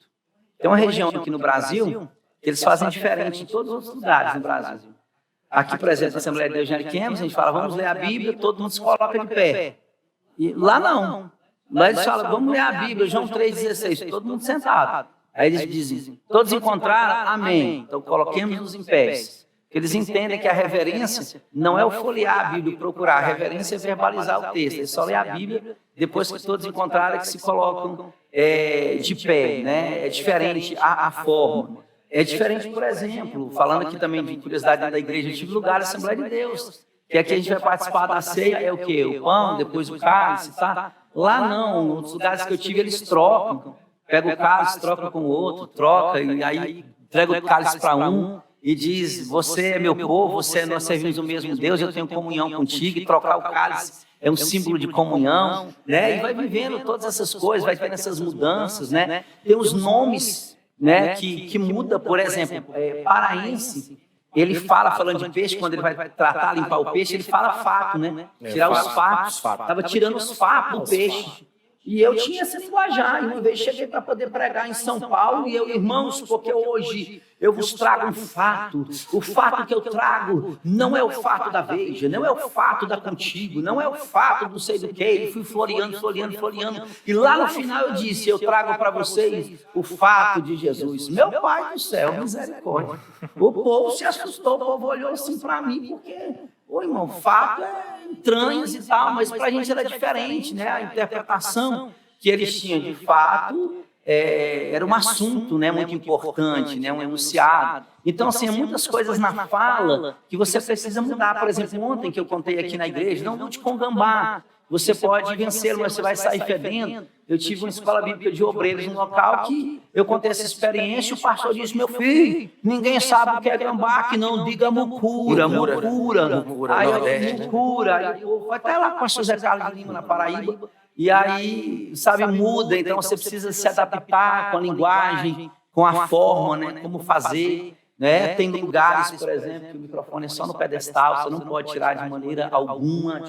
Speaker 2: Tem uma região aqui no Brasil que eles fazem diferente em todos os outros lugares no Brasil. Aqui, por exemplo, na Assembleia de Deus de Ariquemes, a gente fala, vamos ler a Bíblia, todo mundo se coloca de pé. E lá não. Lá eles falam, vamos ler a Bíblia, João 3,16, todo mundo sentado. Aí eles dizem, todos encontraram? Amém. Então coloquemos-nos em pés. Eles entendem que a reverência não é o folhear a Bíblia e procurar, a reverência é verbalizar o texto. Eles só lê a Bíblia, depois que todos encontraram, é que se colocam de pé, né? É diferente a forma. É diferente, por exemplo, falando aqui também de curiosidade da igreja, eu tive lugar na Assembleia de Deus, que aqui a gente vai participar da ceia, é o quê? O pão, depois o cálice, tá? Lá não, nos lugares que eu tive eles trocam, pega o cálice, troca com o outro, troca, e aí entrega o cálice para um, e diz, você é meu povo, nós servimos o mesmo Deus, eu tenho comunhão contigo, e trocar o cálice é um símbolo de comunhão, né? E vai vivendo todas essas coisas, vai tendo essas mudanças, né? Tem os nomes, né, que muda, por exemplo, paraense, ele fala, falando de peixe, quando ele vai tratar, limpar o peixe, ele fala fato, né? Tirar os fatos, estava tirando os fatos do peixe. E eu tinha essa linguajar, e uma vez cheguei para poder pregar em São Paulo, e eu, irmãos, porque hoje eu vos trago um fato. O fato que eu trago não é o fato da Veja, não é o fato da Contigo, não é o fato do sei do que. E fui floreando. E lá no final eu disse, eu trago para vocês o fato de Jesus. Meu Pai do céu, misericórdia. O povo se assustou, o povo olhou assim para mim, porque... Ô, irmão, fato é entranhas e tal, mas para a gente era diferente, né? A interpretação que eles tinham de fato era um assunto, né, muito importante, né, um enunciado. Então, assim, há muitas coisas na fala que você precisa mudar. Por exemplo, ontem que eu contei aqui na igreja, não lute com gambá. Você pode vencê-lo, mas você vai sair fedendo. Eu tive uma escola bíblica de obreiros no local que eu contei essa experiência e o pastor disse, meu filho, ninguém sabe o que é gambá, que não diga mucura. Aí eu, mucura. Aí eu vou até lá com o pastor Zé Carlos de Lima, na Paraíba. E aí, sabe, muda. Então você precisa se adaptar com a linguagem, com a forma, né, como fazer. Né? Tem lugares, por exemplo, que o microfone é só no pedestal, você não pode tirar de maneira alguma.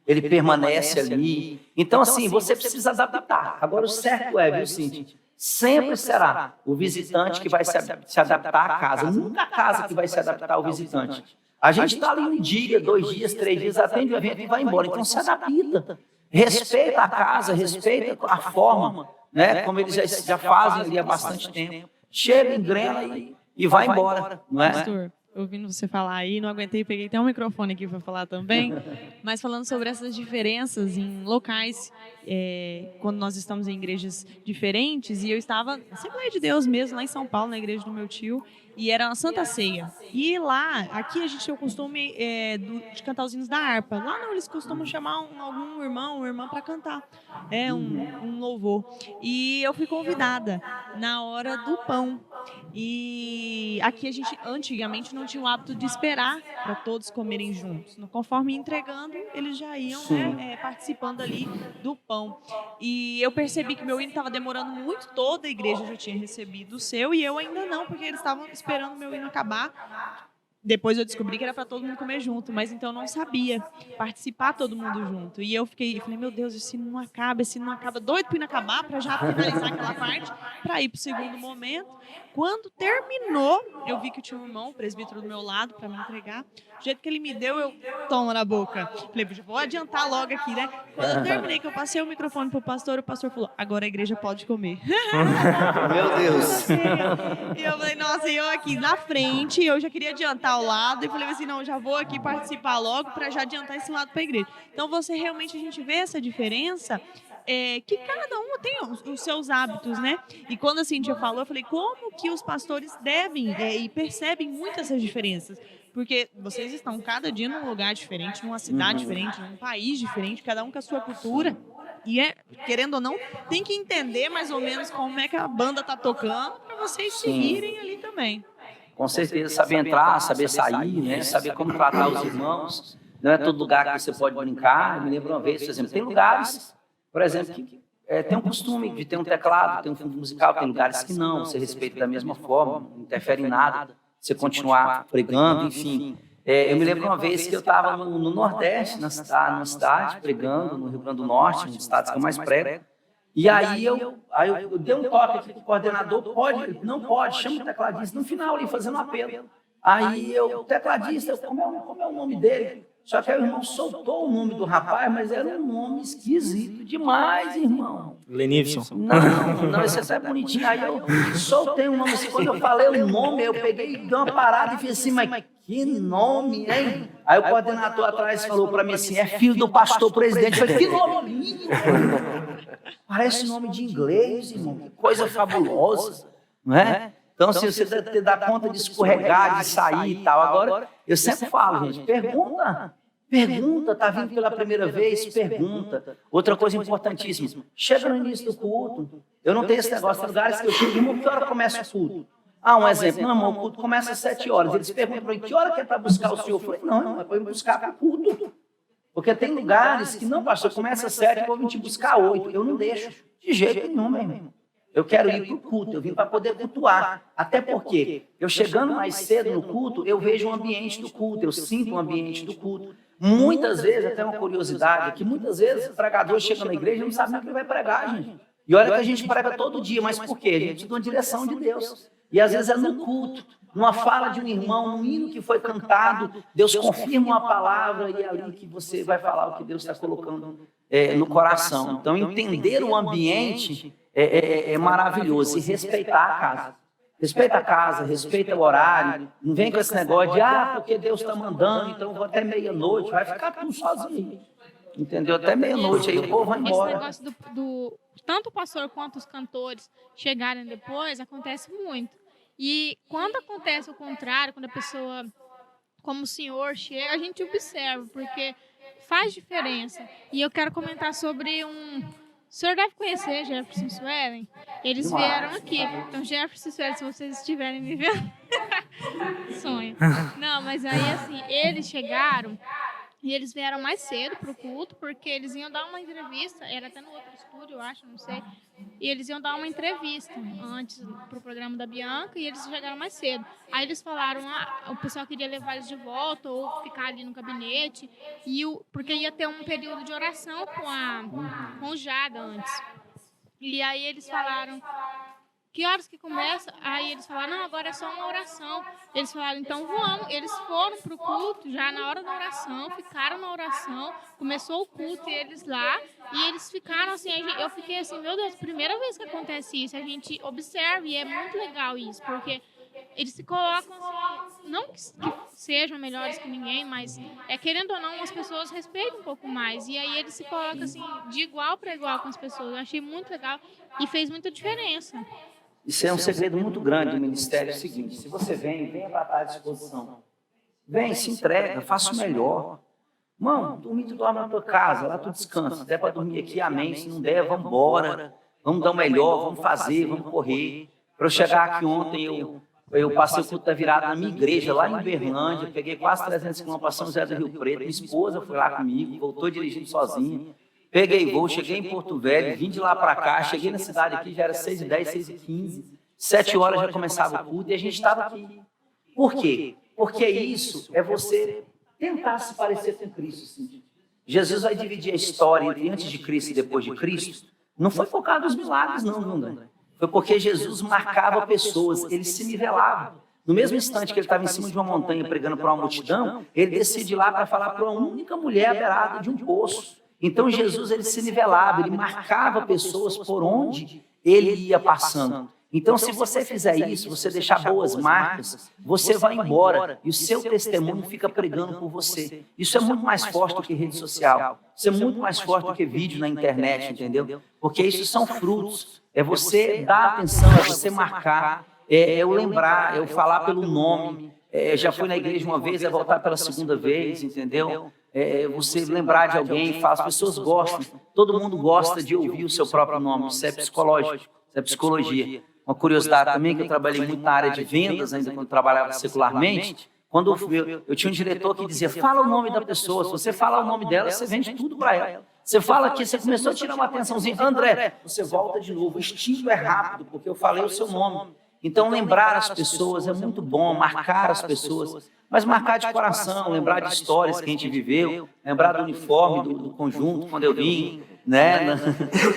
Speaker 2: Ele permanece ali. Então, assim, você precisa adaptar. Agora, o certo é, viu, Cíntia? Sempre será o visitante que vai se adaptar à casa. Nunca a casa que vai se adaptar ao visitante. A gente está ali um dia, 2 dias, 3 dias, atende o evento e vai embora. Então, se adapta. Respeita a casa, respeita a forma, né? Como eles já fazem ali há bastante tempo. Chega, engrena e vai embora, não é?
Speaker 5: Pastor, ouvindo você falar aí, não aguentei, peguei até um microfone aqui para falar também, mas falando sobre essas diferenças em locais, quando nós estamos em igrejas diferentes, e eu estava na Assembleia de Deus mesmo, lá em São Paulo, na igreja do meu tio, e era uma Santa Ceia. E lá, aqui a gente tem o costume de cantar os hinos da harpa. Lá não, eles costumam chamar algum irmão ou irmã para cantar. Um louvor. E eu fui convidada na hora do pão. E aqui a gente, antigamente, não tinha o hábito de esperar para todos comerem juntos. Conforme ia entregando, eles já iam participando ali do pão. E eu percebi que meu hino estava demorando muito, toda a igreja já tinha recebido o seu, e eu ainda não, porque eles estavam esperando o meu hino acabar. Depois eu descobri que era para todo mundo comer junto, mas então eu não sabia participar todo mundo junto. E eu falei, meu Deus, esse não acaba, doido para ir acabar, para já finalizar aquela parte, para ir para o segundo momento. Quando terminou, eu vi que tinha um irmão, o presbítero do meu lado, para me entregar. Do jeito que ele me deu, eu tomo na boca. Falei, vou adiantar logo aqui, né? Quando eu terminei, que eu passei o microfone pro pastor, o pastor falou, agora a igreja pode comer.
Speaker 2: Meu Deus.
Speaker 5: E eu falei, nossa, e eu aqui na frente, eu já queria adiantar ao lado, e falei assim, não, já vou aqui participar logo para já adiantar esse lado para a igreja. Então, a gente vê essa diferença, que cada um tem os seus hábitos, né? E quando a Cíntia falou, eu falei, como que os pastores devem e percebem muito essas diferenças? Porque vocês estão cada dia num lugar diferente, numa cidade diferente, num país diferente, cada um com a sua cultura. E, querendo ou não, tem que entender mais ou menos como é que a banda tá tocando para vocês seguirem ali também.
Speaker 2: Com certeza, saber entrar, saber sair, né? Saber como tratar os irmãos. Não é todo lugar que você pode brincar. Eu me lembro uma vez, por exemplo, tem lugares, por exemplo, que tem um costume de ter um teclado, ter um fundo musical, tem lugares que não, você respeita da mesma forma, não interfere em nada, você continuar pregando, enfim. Eu me lembro uma vez que eu estava no Nordeste, numa cidade, pregando, no Rio Grande do Norte, um dos estados que eu mais prego. E aí eu dei um toque aqui para o coordenador, não pode, chama o tecladista, no final ali, fazendo um apelo. Aí o tecladista, como é o nome dele? Só que aí o irmão soltou o nome do rapaz, mas era um nome esquisito demais, irmão.
Speaker 1: Lenilson.
Speaker 2: Não, esse até é bonitinho. Aí eu soltei um nome assim, quando eu falei o nome, eu peguei, dei uma parada e fiz assim, mas que nome, hein? Aí o coordenador atrás falou para mim assim, é filho do pastor presidente. Eu falei, que nome lindo! Parece nome de inglês, irmão, que coisa fabulosa, não é? Então, se você dá conta de escorregar, de sair e tal. Agora, eu sempre falo, gente, pergunta, tá vindo pela primeira vez, pergunta. Outra coisa importantíssima, chega no início do culto, eu não tenho esse negócio, tem lugares que eu chego, irmão, que hora começa o culto? Um exemplo, não, irmão, o culto começa às 7 horas. Eles perguntam para mim, que hora que é para buscar o senhor? Eu falei, não, é para ir buscar para o culto. Porque tem lugares que, não, pastor, começa às 7, eu vou vir te buscar às 8. Eu não deixo, de jeito nenhum, meu irmão. Eu quero ir para o culto, eu vim para poder cultuar. Até porque eu chegando mais cedo no culto, eu vejo o ambiente do culto, eu sinto o ambiente do culto. Muitas vezes, até uma curiosidade, que muitas vezes o pregador chega na igreja e não sabe nem o que ele vai pregar, gente. E olha que a gente prega todo dia, mas por quê? A gente tem uma direção de Deus. E às vezes é no culto, numa fala de um irmão, num hino que foi cantado, Deus confirma uma palavra e é ali que você vai falar o que Deus está colocando no coração. Então, entender o ambiente é maravilhoso. E respeitar a casa. Respeita a casa, respeita o horário. Não vem com esse negócio de, porque Deus está mandando, então eu vou até meia-noite. Vai ficar tudo sozinho. Entendeu? Até meia-noite, aí o povo vai embora.
Speaker 3: Esse negócio tanto o pastor quanto os cantores chegarem depois, acontece muito. E quando acontece o contrário, quando a pessoa, como o senhor, chega, a gente observa, porque faz diferença. E eu quero comentar sobre o senhor deve conhecer Jefferson Suelen. Eles vieram aqui. Então, Jefferson Suelen, se vocês estiverem me vendo, sonho. Não, mas aí, assim, eles chegaram e eles vieram mais cedo pro culto, porque eles iam dar uma entrevista, era até no outro estúdio, eu acho, não sei. E eles iam dar uma entrevista antes pro programa da Bianca e eles chegaram mais cedo. Aí eles falaram, o pessoal queria levar eles de volta ou ficar ali no gabinete, porque ia ter um período de oração com o Jada antes. E aí eles falaram, que horas que começa? Aí eles falaram, não, agora é só uma oração. Eles falaram, então vamos. Eles foram pro culto já na hora da oração, ficaram na oração, começou o culto e eles lá, e eles ficaram assim, eu fiquei assim, meu Deus, primeira vez que acontece isso, a gente observa e é muito legal isso, porque eles se colocam assim, não que sejam melhores que ninguém, mas querendo ou não, as pessoas respeitam um pouco mais, e aí eles se colocam assim, de igual para igual com as pessoas. Eu achei muito legal e fez muita diferença.
Speaker 2: Isso é um segredo muito grande do ministério. É o seguinte, se você venha para estar à disposição. Vem, se entrega, faça o melhor. Mano, dormir, tu dorme na tua casa, lá tu descansa. Se der para dormir aqui, amém. Se não der, vamos embora. Vamos dar o melhor, vamos fazer, vamos correr. Para eu chegar aqui ontem, eu passei o culto da virada na minha igreja, lá em Uberlândia. Peguei quase 300 km para São José do Rio Preto. Minha esposa foi lá comigo, voltou dirigindo sozinha. Peguei voo, cheguei em Porto Velho, vim de lá para cá, cheguei na cidade aqui, já era 6h10, 6h15, 7 horas já começava o culto e a gente estava aqui. Por quê? Porque isso é você tentar se parecer com Cristo. Assim. Jesus vai dividir a história entre antes de Cristo e depois de Cristo. Não foi por causa dos milagres, não, André. Foi porque Jesus marcava pessoas, ele se nivelava. No mesmo instante que ele estava em cima de uma montanha pregando para uma multidão, ele descia de lá para falar para uma única mulher à beirada de um poço. Então Jesus ele se nivelava, ele marcava pessoas por onde ele ia passando. Então, se você fizer isso, você deixar boas marcas, você vai embora e o seu testemunho fica pregando por você. Isso é muito mais forte do que rede social. Isso é muito mais forte do que vídeo na internet, entendeu? Porque isso são frutos. É você dar atenção, é você marcar, é eu lembrar, é eu falar pelo nome. Já fui na igreja uma vez, é voltar pela segunda vez, entendeu? Você lembrar de alguém, as pessoas gostam. Todo mundo gosta de ouvir o seu próprio nome. Isso é psicológico, isso é psicologia. Uma curiosidade também, que eu trabalhei muito na área de vendas, ainda quando trabalhava secularmente, quando eu tinha um diretor que dizia, fala o nome da pessoa, se você falar o nome dela, você vende tudo para ela. Você fala que você começou a tirar uma atençãozinha, André, você volta de novo, o instinto é rápido, porque eu falei o seu nome. Então, lembrar as pessoas é muito bom, marcar as pessoas, mas marcar de coração, lembrar de histórias que a gente viveu, lembrar do uniforme, do conjunto, quando eu vim, né,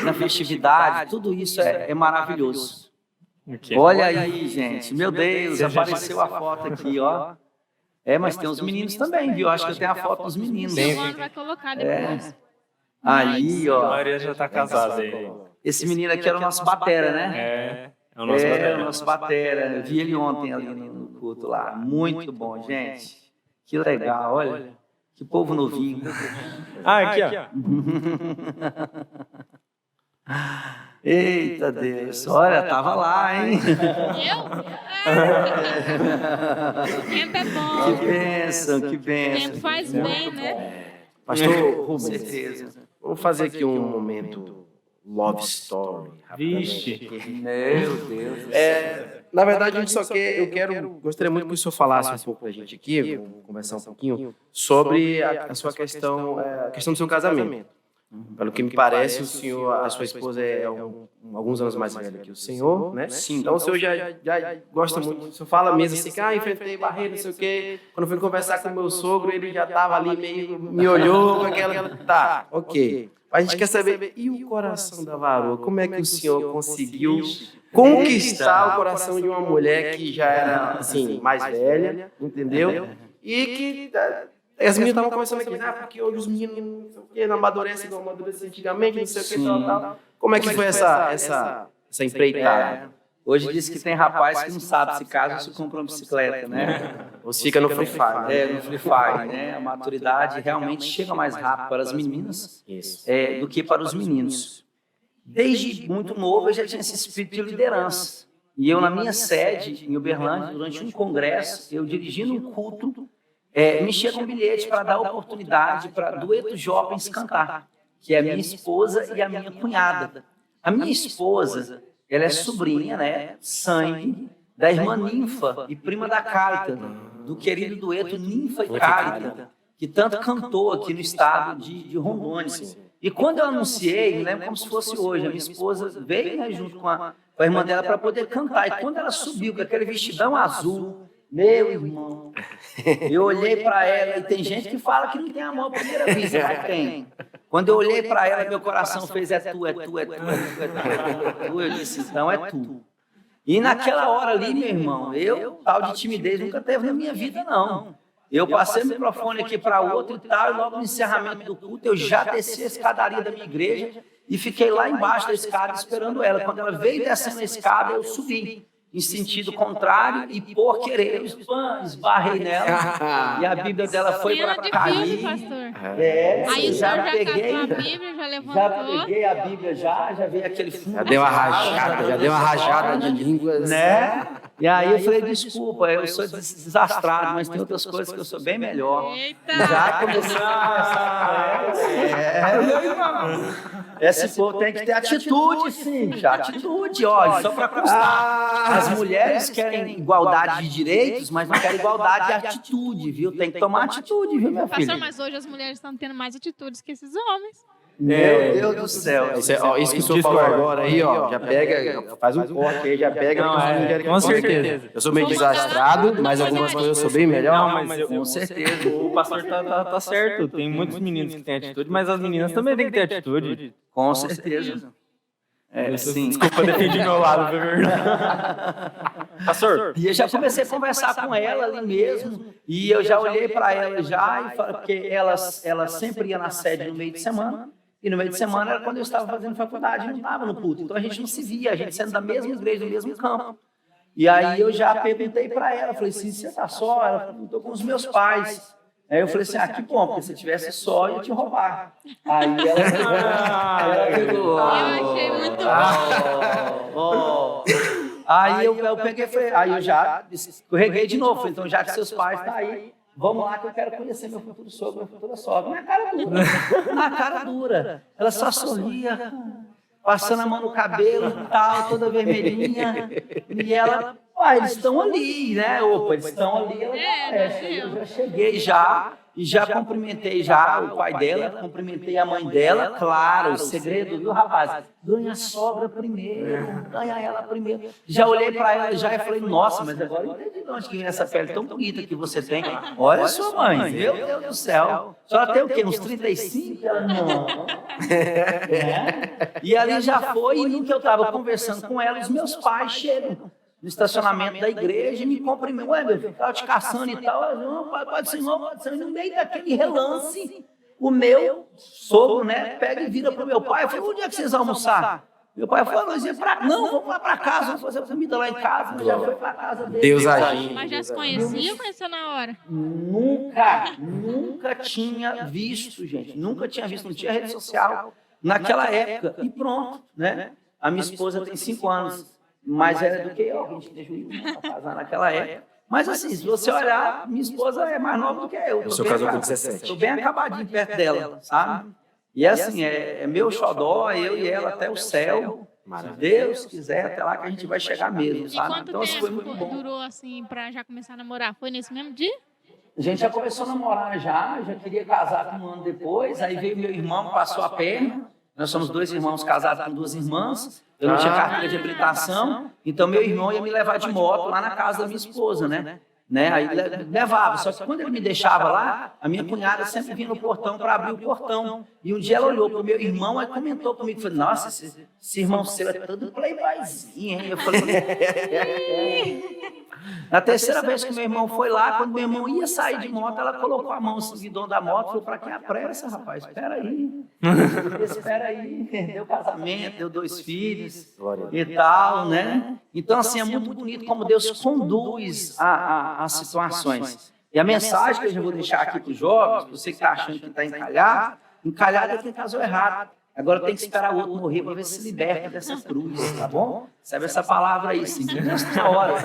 Speaker 2: na festividade, tudo isso é maravilhoso. Olha aí, gente, meu Deus, apareceu a foto aqui, ó. Mas tem os meninos também, viu? Acho que eu tenho a foto dos meninos.
Speaker 3: O Silvano vai colocar depois.
Speaker 2: Aí, ó.
Speaker 1: A Maria já está casada aí.
Speaker 2: Esse menino aqui era o nosso batera, né?
Speaker 1: É o nosso batera.
Speaker 2: O nosso batera. Eu vi ele ontem ali no culto lá. Muito bom, gente. Que legal, olha. Que povo novinho.
Speaker 1: Aqui, ó.
Speaker 2: Eita Deus, olha, tava lá, hein?
Speaker 3: Eu? O tempo é bom.
Speaker 2: Que bênção, que
Speaker 3: O
Speaker 2: bênção.
Speaker 3: tempo faz bem, né?
Speaker 4: Pastor
Speaker 2: Com
Speaker 4: Rubens,
Speaker 2: certeza.
Speaker 4: vamos fazer aqui um momento love story.
Speaker 1: Vixe.
Speaker 2: Meu Deus.
Speaker 4: Na verdade, a gente só quer, gostaria muito que o senhor falasse um pouco pra gente aqui, vamos conversar um pouquinho, sobre a sua questão, a questão do seu casamento. Pelo que me parece, a sua esposa é alguns anos mais velha que o senhor, né?
Speaker 2: Sim.
Speaker 4: Então o senhor já gosta muito, o senhor fala mesmo assim, que enfrentei barreira, não sei o quê. Quando eu fui conversar com o meu sogro, ele já estava ali meio, me olhou com aquela... Tá, ok. A gente quer saber, e o coração da varoa? Como é que o senhor conseguiu conquistar o coração de uma mulher que já era, assim, mais velha, entendeu? E que... As meninas estavam conversando aqui, porque hoje os meninos não amadurecem, não amadurecem antigamente, não sei o que, tal. Como é que foi essa empreitada?
Speaker 2: Hoje diz que tem rapaz que não sabe se casa ou se compra uma bicicleta, né?
Speaker 4: Ou se fica no Free Fire.
Speaker 2: No Free Fire, né? A maturidade realmente chega mais rápido para as meninas do que para os meninos. Desde muito novo eu já tinha esse espírito de liderança. E eu, na minha sede, em Uberlândia, durante um congresso, eu dirigindo um culto, me chega um bilhete para dar oportunidade para duetos jovens cantar, que é a minha esposa e a minha cunhada. A minha esposa, ela é sobrinha, né, sangue, da irmã Ninfa e prima da Cálita, do querido dueto Ninfa e Cálita, que tanto cantou aqui no estado de Rondônia. E quando eu anunciei, me lembro como se fosse hoje, a minha esposa veio, né, junto com a irmã dela para poder cantar. E quando ela subiu com aquele vestidão azul, meu irmão, eu olhei para ela, e tem gente que fala que não tem amor à primeira vista, mas tem. Quando eu olhei para ela, meu coração fez, é tu, eu disse, então é tu. E naquela hora ali, meu irmão, tal de timidez nunca teve na minha vida, não. Eu passei o microfone aqui para outro e tal, e logo no encerramento do culto, eu já desci a escadaria da minha igreja e fiquei lá embaixo da escada esperando ela. Quando ela veio descendo a escada, eu subi em sentido contrário e por querer, eu esbarrei nela e a Bíblia dela foi para cair.
Speaker 3: Aí o senhor já
Speaker 2: peguei
Speaker 3: catou a Bíblia, já levantou.
Speaker 2: Já peguei a Bíblia, já veio aquele fundo.
Speaker 4: Já deu uma rajada de línguas.
Speaker 2: Né? E aí eu falei, desculpa, eu sou desastrado, mas tem outras coisas que eu sou bem melhor.
Speaker 3: Eita!
Speaker 2: Já comecei a conversar. Esse povo tem que ter atitude, sim. Atitude, olha, só para constar. As mulheres querem igualdade de direitos, mas não querem igualdade de atitude, viu? Tem que tomar atitude, viu, minha filha?
Speaker 3: Pastor, mas hoje as mulheres estão tendo mais atitudes que esses homens.
Speaker 2: Meu Deus do céu.
Speaker 4: Isso que o senhor falou agora aí, ó, já pega, faz um corte aí, já pega.
Speaker 1: Com certeza.
Speaker 4: Eu sou meio desastrado, mas algumas coisas eu sou bem melhor.
Speaker 1: Não, mas
Speaker 2: Com certeza.
Speaker 1: o pastor tá certo. Tem muitos meninos que têm atitude, mas as meninas também têm que ter atitude.
Speaker 2: Com certeza. Sim.
Speaker 1: Desculpa defender meu lado, viu, verdade? Pastor.
Speaker 2: E eu já comecei a conversar com ela ali mesmo, e eu já olhei para ela já, e falei, porque ela sempre ia na sede no meio de semana, e no meio de semana era quando eu estava fazendo faculdade, não estava no culto, então a gente não se via, a gente sendo da mesma igreja, do mesmo campo. E aí eu já perguntei para ela, falei assim, você está só? Ela falou, estou com os meus pais. Aí eu falei assim, que bom, porque se tivesse só, eu ia te roubar. Aí ela pegou.
Speaker 3: Eu achei muito
Speaker 2: bom. Aí eu peguei, aí eu já escorreguei de novo. Falei, então, já que seus pais estão aí, vamos lá que eu quero conhecer meu futuro sogro, minha futura sogra. Na cara dura. Na cara dura. Ela só sorria, passando a mão no cabelo e tal, toda vermelhinha. E ela, eles estão ali, né? Opa, eles estão ali, ela aparece. Aí eu já cheguei e já cumprimentei já o pai dela, cumprimentei a mãe dela. Claro, o segredo, viu, rapaz? Ganha a sogra primeiro, ganha ela primeiro. Já olhei para ela já e falei, nossa, mas agora eu entendi de onde que vem essa pele tão bonita que você tem. Olha a sua mãe, meu Deus do céu. A senhora tem o quê? Uns 35? Ela, não. E ali já foi, e no que eu estava conversando com ela, os meus pais chegam no estacionamento da igreja e me cumprimentam. Ué, meu filho, estava te caçando e tal. Não, pode ser, não, pode ser. E no meio daquele relance, o meu sogro, né, pega e vira para o meu pai. Eu falei, onde é que vocês vão almoçar? Meu pai falou, nós vamos lá para casa, vamos fazer comida lá em casa. Eu já foi para casa dele.
Speaker 4: Deus agindo.
Speaker 3: Mas já se conhecia ou conheceu na hora?
Speaker 2: Nunca tinha visto, gente. Nunca tinha visto, não tinha rede social naquela época. E pronto, né? A minha esposa tem 5 anos. Mais velha do que eu, a gente deixou para casar naquela época. Mas assim, se você olhar, minha esposa é mais nova do que eu.
Speaker 4: O senhor casou com 17.
Speaker 2: Estou bem acabadinho perto dela, sabe? E assim, é meu xodó, eu e ela até o céu. Se Deus quiser, até lá que a gente vai chegar mesmo, sabe?
Speaker 3: E quanto
Speaker 2: Então, isso foi muito
Speaker 3: tempo
Speaker 2: bom.
Speaker 3: durou assim para já começar a namorar? Foi nesse mesmo dia?
Speaker 2: A gente já começou a namorar já queria casar com 1 ano depois, aí veio meu irmão, passou a perna. Nós somos 2 irmãos casados com 2 irmãs. Eu não tinha carteira de habilitação, então meu irmão ia me levar de moto lá na casa da minha esposa, né? Aí levava, só que quando ele me deixava lá, a minha cunhada sempre vinha no portão para abrir o portão. E um dia ela olhou para o meu irmão e comentou comigo, falou, nossa, esse irmão seu é todo playboyzinho, hein? Eu falei, na terceira vez que meu irmão foi lá, quando meu irmão ia sair de moto, ela colocou a mão no guidão da moto e falou, para que a pressa, rapaz? Espera aí. Deu casamento, deu 2 filhos e tal, né? Então, assim, é muito bonito como Deus conduz as situações. E a mensagem que eu já vou deixar aqui para os jovens, você que está achando que está encalhado é quem casou errado. Agora tem que esperar o outro morrer para ver se liberta dessa cruz, tá bom? Sabe essa palavra aí, sim. Deus tem a hora.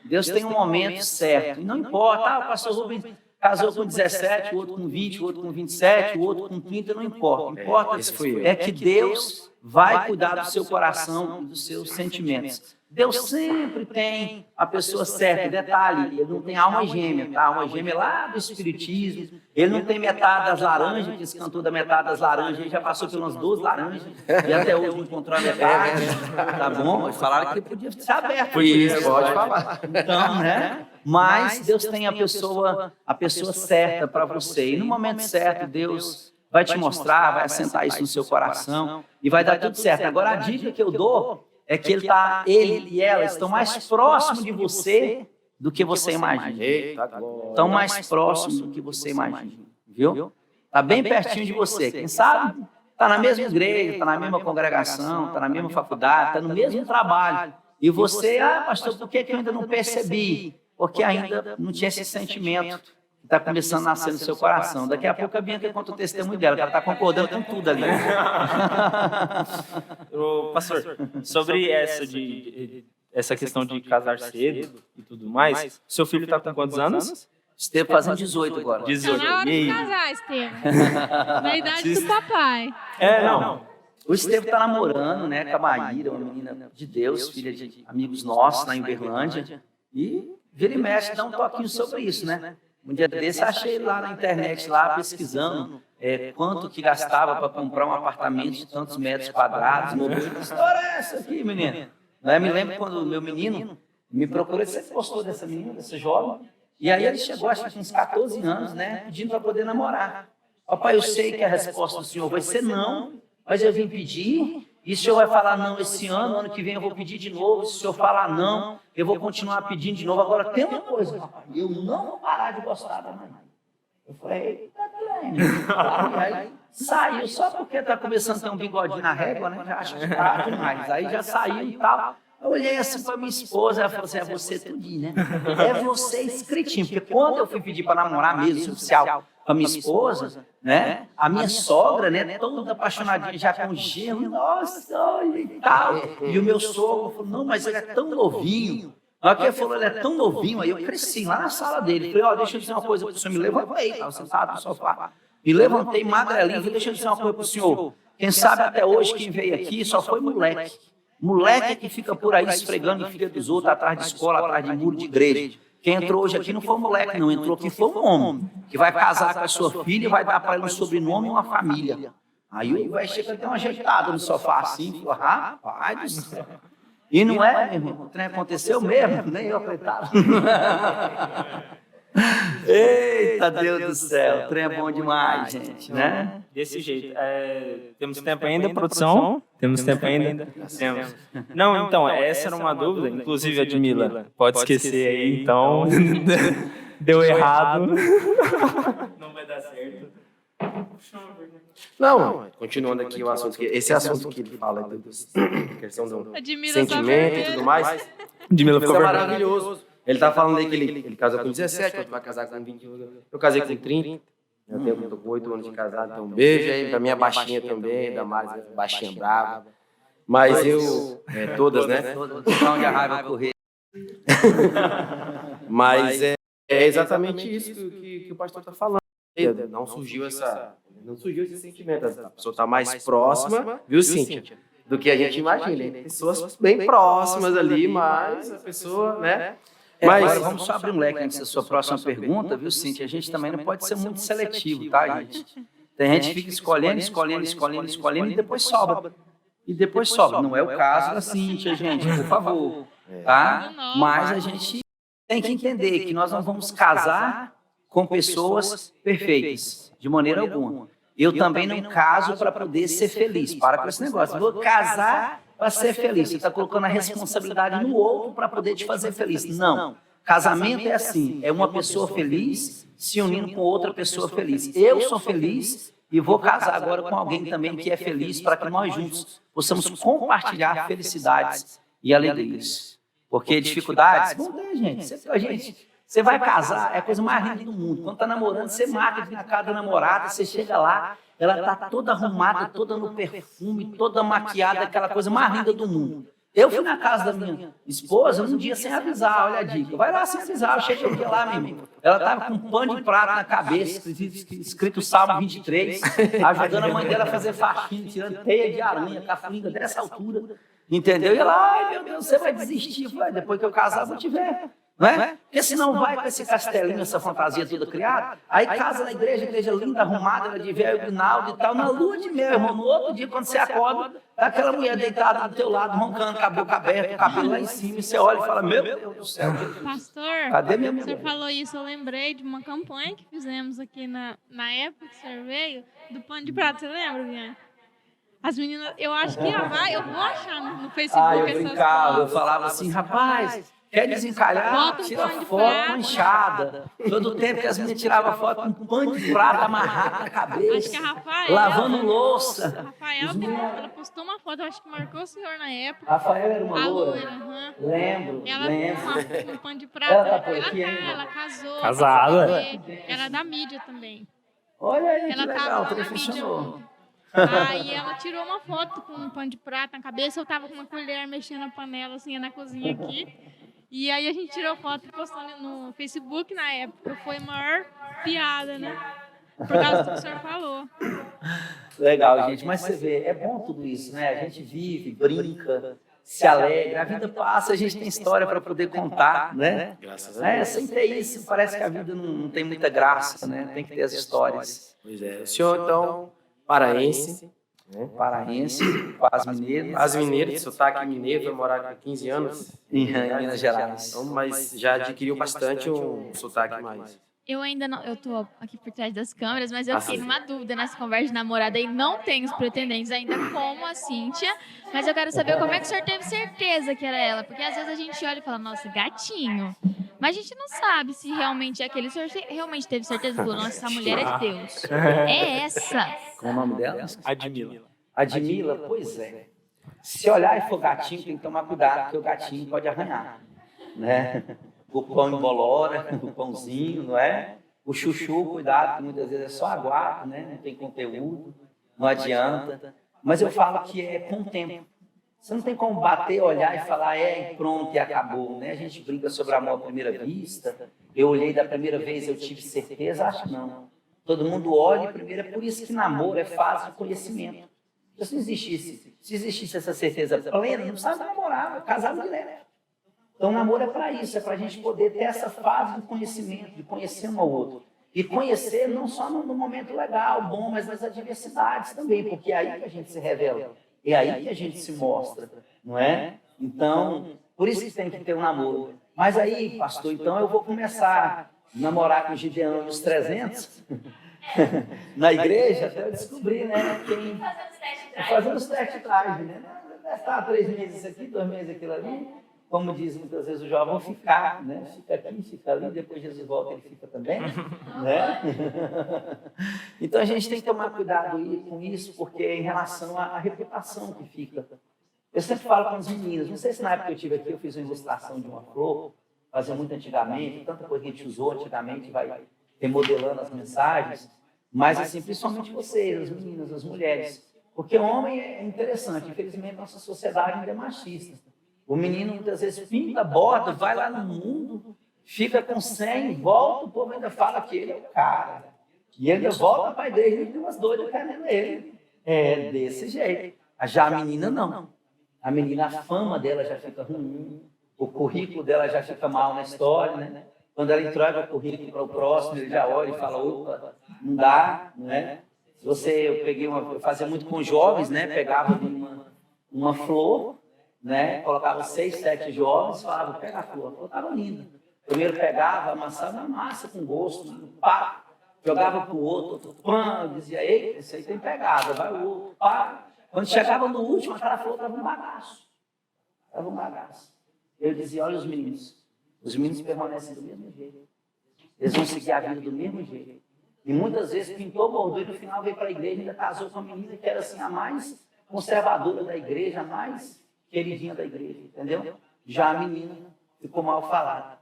Speaker 2: Deus tem um momento certo. E não importa, o pastor Rubens casou com 17, o outro com 20, o outro com 27, o outro com 30, não importa. O que importa é que Deus vai cuidar do seu coração e dos seus sentimentos. Deus sempre tem a pessoa certa. Detalhe, ele não tem alma gêmea, tá? Alma gêmea é lá do espiritismo. Ele não tem metade das laranjas, que esse cantor da metade das laranjas, ele já passou pelas 12 laranjas e até hoje não encontrou a metade. Tá bom? Eles falaram que ele podia ser aberto.
Speaker 4: Por isso, pode falar.
Speaker 2: Então, né? Mas Deus tem a pessoa certa para você. E no momento certo, Deus vai te mostrar, vai assentar isso no seu coração e vai dar tudo certo. Agora, a dica que eu dou é que ele e ela estão mais próximos de você do que você imagina. Estão mais próximos do que você imagina, viu? Está bem pertinho de você. Quem sabe está na mesma igreja, está na mesma congregação, está na mesma faculdade, está no mesmo trabalho. E você, pastor, por que eu ainda não percebi? Porque ainda não tinha esse sentimento que está começando a nascer no seu coração. Daqui a pouco a Bianca conta o testemunho dela, que ela está concordando com tudo ali.
Speaker 1: Pastor, sobre essa questão de casar cedo e tudo mais, seu filho está com quantos anos?
Speaker 2: Estevam fazendo 18 agora.
Speaker 1: 18.
Speaker 3: Tá na hora de casar, Estevam. Na idade do papai.
Speaker 1: Não.
Speaker 2: O Estevam está namorando, né, com a Maíra, uma menina de Deus, filha de amigos nossos lá em Uberlândia. E vira e mexe, dá um toquinho sobre isso, né? Um dia desse achei lá na internet, lá pesquisando quanto que gastava para comprar um apartamento de tantos metros quadrados. Que história é essa aqui, menino? Né? Me lembro quando o meu menino me procurou, você gostou dessa menina, desse jovem? E aí ele chegou, acho que com uns 14 anos, né, pedindo para poder namorar. Papai, eu sei que a resposta do senhor vai ser não, mas eu vim pedir, e o senhor vai falar não esse ano que vem eu vou pedir de novo, se o senhor falar não, eu vou continuar pedindo de novo. Agora tem uma coisa, papai, eu não vou parar de gostar da mamãe. Eu falei, aí saiu, só porque está começando a ter um bigodinho na régua, né, já acho que tá demais. Aí já saiu e tal. Eu olhei assim para minha esposa, ela falou assim, é você tudinho, né? É você escritinho, porque quando eu fui pedir para namorar mesmo, oficial, com a minha esposa, né? A minha sogra, né? Toda apaixonadinha já com gelo, nossa, olha e tal. E o meu sogro falou, não, mas ele é tão novinho. Na hora que ele falou, ele é tão novinho, aí eu cresci lá na sala dele. Falei, ó, deixa eu dizer uma coisa para o senhor, me levantei, estava sentado no sofá. Me levantei magrelinho, falei, deixa eu dizer uma coisa para o senhor. Quem sabe até hoje quem veio aqui só foi moleque. Moleque que fica por aí esfregando em filha dos outros, atrás de escola, atrás de muro de igreja. Quem entrou hoje aqui não foi um moleque, não. Entrou aqui foi um homem, que vai casar com a sua filha e vai dar para ela um sobrenome e uma família. Aí o velho chega até uma ajeitada no sofá assim, falou, rapaz do céu. E não é, meu irmão, o trem aconteceu mesmo, nem eu acreditava. Eita, Deus do céu, o trem é bom demais, gente, né?
Speaker 1: Desse jeito. Temos tempo ainda, produção? Temos tempo ainda? Temos. Não, então, essa era uma dúvida, inclusive, Admila, pode esquecer aí, então, deu errado. Não vai dar certo.
Speaker 4: Não, continuando aqui o assunto, esse assunto que ele fala, da questão do sentimento e tudo mais,
Speaker 1: Admila ficou
Speaker 4: é maravilhoso. Ele tá falando aí que ele casou com 17, outro vai casar com 21. Eu casei com 30. Eu tô com 8 anos de casado, então um beijo aí pra minha baixinha também, da Mari, baixinha brava. Mas todas, né?
Speaker 2: Todas, onde a raiva correr.
Speaker 4: Mas é exatamente isso que o pastor tá falando. Não surgiu esse sentimento. A pessoa tá mais próxima, viu, Cíntia? Do que a gente imagina. Tem pessoas bem próximas ali, mas a pessoa, né?
Speaker 2: Mas agora vamos só abrir um leque antes da sua próxima pergunta, viu, Cíntia? A gente também não pode ser muito seletivo, tá, gente? Tem gente que fica escolhendo e depois sobra. Não é o caso da Cíntia, gente, por favor, tá? Mas a gente tem que entender que nós não vamos casar com pessoas perfeitas, de maneira alguma. Eu também não caso para poder ser feliz. Para com esse negócio. Vou casar para ser feliz. Você está colocando a responsabilidade no outro para poder te fazer feliz. Não. Casamento é assim. É uma pessoa feliz se unindo com outra pessoa feliz. Eu sou feliz e vou casar agora com alguém também que é feliz para que nós juntos possamos compartilhar felicidades e alegrias. Porque dificuldades vão ter, gente. Você vai casar, é a coisa mais linda do mundo. Quando está namorando, você marca de ir na casa da namorada, você chega lá, ela está toda arrumada, toda no perfume, toda maquiada, aquela coisa mais linda do mundo. Eu fui na casa da minha esposa um dia sem avisar, olha a dica. Vai lá sem avisar, eu cheguei um dia lá, meu irmão. Ela estava com um pano de prata na cabeça, escrito Salmo 23, ajudando a mãe dela a fazer faxina, tirando teia de aranha, cafuringa dessa altura. Entendeu? E ela, ai meu Deus, você vai desistir. Falei, depois que eu casar, vou te ver. Não é? Porque senão vai com esse castelinho, essa fantasia toda criada, aí casa na igreja linda, arrumada, ela de véu, Rinaldo e tal, na lua de mel, irmão. No outro dia, quando você acorda, tá aquela mulher deitada do teu lado, roncando, com a boca aberta, o cabelo lá em cima, e você olha e fala, meu Deus do céu.
Speaker 3: Pastor,
Speaker 2: cadê minha
Speaker 3: mulher? O senhor falou isso, eu lembrei de uma campanha que fizemos aqui na época que o senhor veio, do pano de prata, você lembra, Bianca? As meninas, eu acho que eu vou achar no Facebook
Speaker 2: eu brincava, eu falava assim, rapaz, quer desencalhar, tira foto manchada. Todo tempo que as meninas tiravam foto com um pano de prata amarrado na cabeça.
Speaker 3: Acho que a Rafael,
Speaker 2: lavando louça.
Speaker 3: A Rafael, ela postou uma foto, eu acho que marcou o senhor na época.
Speaker 2: Rafael era uma loira?
Speaker 3: Lembro. Ela com um pano de prata.
Speaker 2: Ela tá por aqui ainda?
Speaker 3: Ela casou.
Speaker 1: Casada.
Speaker 3: Ela é da mídia também.
Speaker 2: Olha aí,
Speaker 3: ela
Speaker 2: que legal, o funcionou.
Speaker 3: Aí ela tirou uma foto com um pano de prata na cabeça, eu tava com uma colher mexendo na panela, assim, na cozinha aqui. E aí a gente tirou foto e postou no Facebook na época. Foi a maior piada, né? Por causa do que o senhor falou.
Speaker 2: Legal, gente. Mas você vê, é bom tudo isso, né? A gente vive, brinca, se alegra, a vida passa, a gente tem história para poder contar, né?
Speaker 4: Graças a Deus.
Speaker 2: Sem ter isso, parece que a vida não tem muita graça, né? Tem que ter as histórias.
Speaker 4: Pois é. O senhor, então, paraense, né?
Speaker 2: Paraense, quase mineiro.
Speaker 4: As mineiras, de sotaque mineiro, vai morar aqui há 15 anos.
Speaker 2: Em Minas Gerais.
Speaker 4: Então, mas já adquiriu bastante um sotaque mais.
Speaker 3: Eu ainda não, eu tô aqui por trás das câmeras, mas eu fiquei numa dúvida nessa conversa de namorada e não tenho os pretendentes ainda como a Cíntia, mas eu quero saber como é que o senhor teve certeza que era ela, porque às vezes a gente olha e fala, nossa, gatinho, mas a gente não sabe se realmente é aquele. O senhor realmente teve certeza e falou, nossa, essa mulher é de Deus. É essa.
Speaker 2: Qual o nome dela?
Speaker 1: Admila.
Speaker 2: Admila? Pois é. Se olhar e for gatinho, tem que tomar cuidado, porque o gatinho pode arranhar, né? O pão embolora, o pãozinho, não é? O chuchu, cuidado, que muitas vezes é só aguardo, né? Não tem conteúdo, não adianta. Mas eu falo que é com o tempo. Você não tem como bater, olhar e falar, e pronto, e acabou, né? A gente brinca sobre amor à primeira vista. Eu olhei da primeira vez, eu tive certeza? Acho que não. Todo mundo olha e primeiro, é por isso que namoro é fase de conhecimento. Se existisse essa certeza plena, não precisava namorar, casava direto. Então, o namoro é para isso, é para a gente poder ter essa fase de conhecimento, de conhecer um ao outro. E conhecer não só no momento legal, bom, mas nas adversidades também, porque é aí que a gente se revela, é aí que a gente se mostra, não é? Então, por isso que tem que ter um namoro. Mas aí, pastor, então eu vou começar a namorar com o Gideão e os 300 na igreja, até eu descobrir, né? Fazendo os testes de traje, né? Deve estar 3 meses aqui, 2 meses aquilo ali. Como diz muitas vezes o jovem, ficar, né? Fica aqui, fica ali, depois Jesus volta, ele fica também, né? Então a gente tem que tomar cuidado com isso, porque em relação à reputação que fica. Eu sempre falo com as meninas, não sei se na época que eu estive aqui eu fiz uma ilustração de uma flor, fazia muito antigamente, tanta coisa que a gente usou antigamente, vai remodelando as mensagens, mas assim, principalmente vocês, as meninas, as mulheres, porque o homem é interessante, infelizmente nossa sociedade ainda é machista. O menino muitas vezes pinta, borda, vai lá no mundo, fica com 100, volta, o povo ainda fala que ele é o cara. E ele ainda volta para a igreja e tem umas doidas querendo ele. É desse jeito. Já a menina não. A menina, a fama dela já fica ruim, o currículo dela já fica mal na história, né? Quando ela entrega o currículo para o próximo, ele já olha e fala, opa, não dá, não é? Eu fazia muito com jovens, né? Pegava uma flor, né? Colocava 6, 7 jovens, falava, pega a flor estava linda. Primeiro pegava, amassava uma massa com gosto, pá, jogava para o outro, pã, dizia, ei, esse aí tem pegada, vai o outro, pá. Quando chegava no último, aquela flor estava um bagaço. Estava um bagaço. Eu dizia, olha os meninos permanecem do mesmo jeito. Eles vão seguir a vida do mesmo jeito. E muitas vezes pintou, bordou e no final veio para a igreja e ainda casou com a menina que era assim, a mais conservadora da igreja, a mais queridinha da igreja, entendeu? Já a menina ficou mal falada.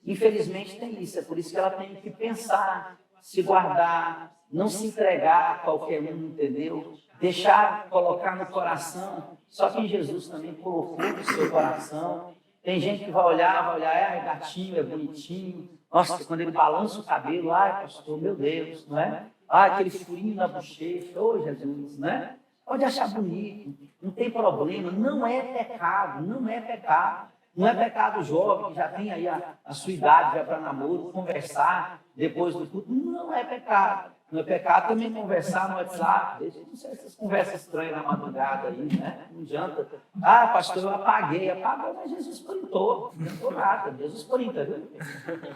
Speaker 2: Infelizmente tem isso, é por isso que ela tem que pensar, se guardar, não se entregar a qualquer um, entendeu? Deixar, colocar no coração, só que Jesus também colocou no seu coração. Tem gente que vai olhar, é gatinho, é bonitinho. Nossa, quando ele balança o cabelo, ai pastor, meu Deus, não é? Ai, aquele furinho na bochecha, ô Jesus, né? Pode achar bonito, não tem problema, não é pecado, não é pecado. Não é pecado jovem, que já tem aí a sua idade já para namoro, conversar depois do culto, não é pecado. Não é pecado também conversar no WhatsApp, não sei essas conversas estranhas na madrugada aí, né? Não adianta. Ah, pastor, eu apagou, mas Jesus printou, não printou nada, Jesus printa, viu?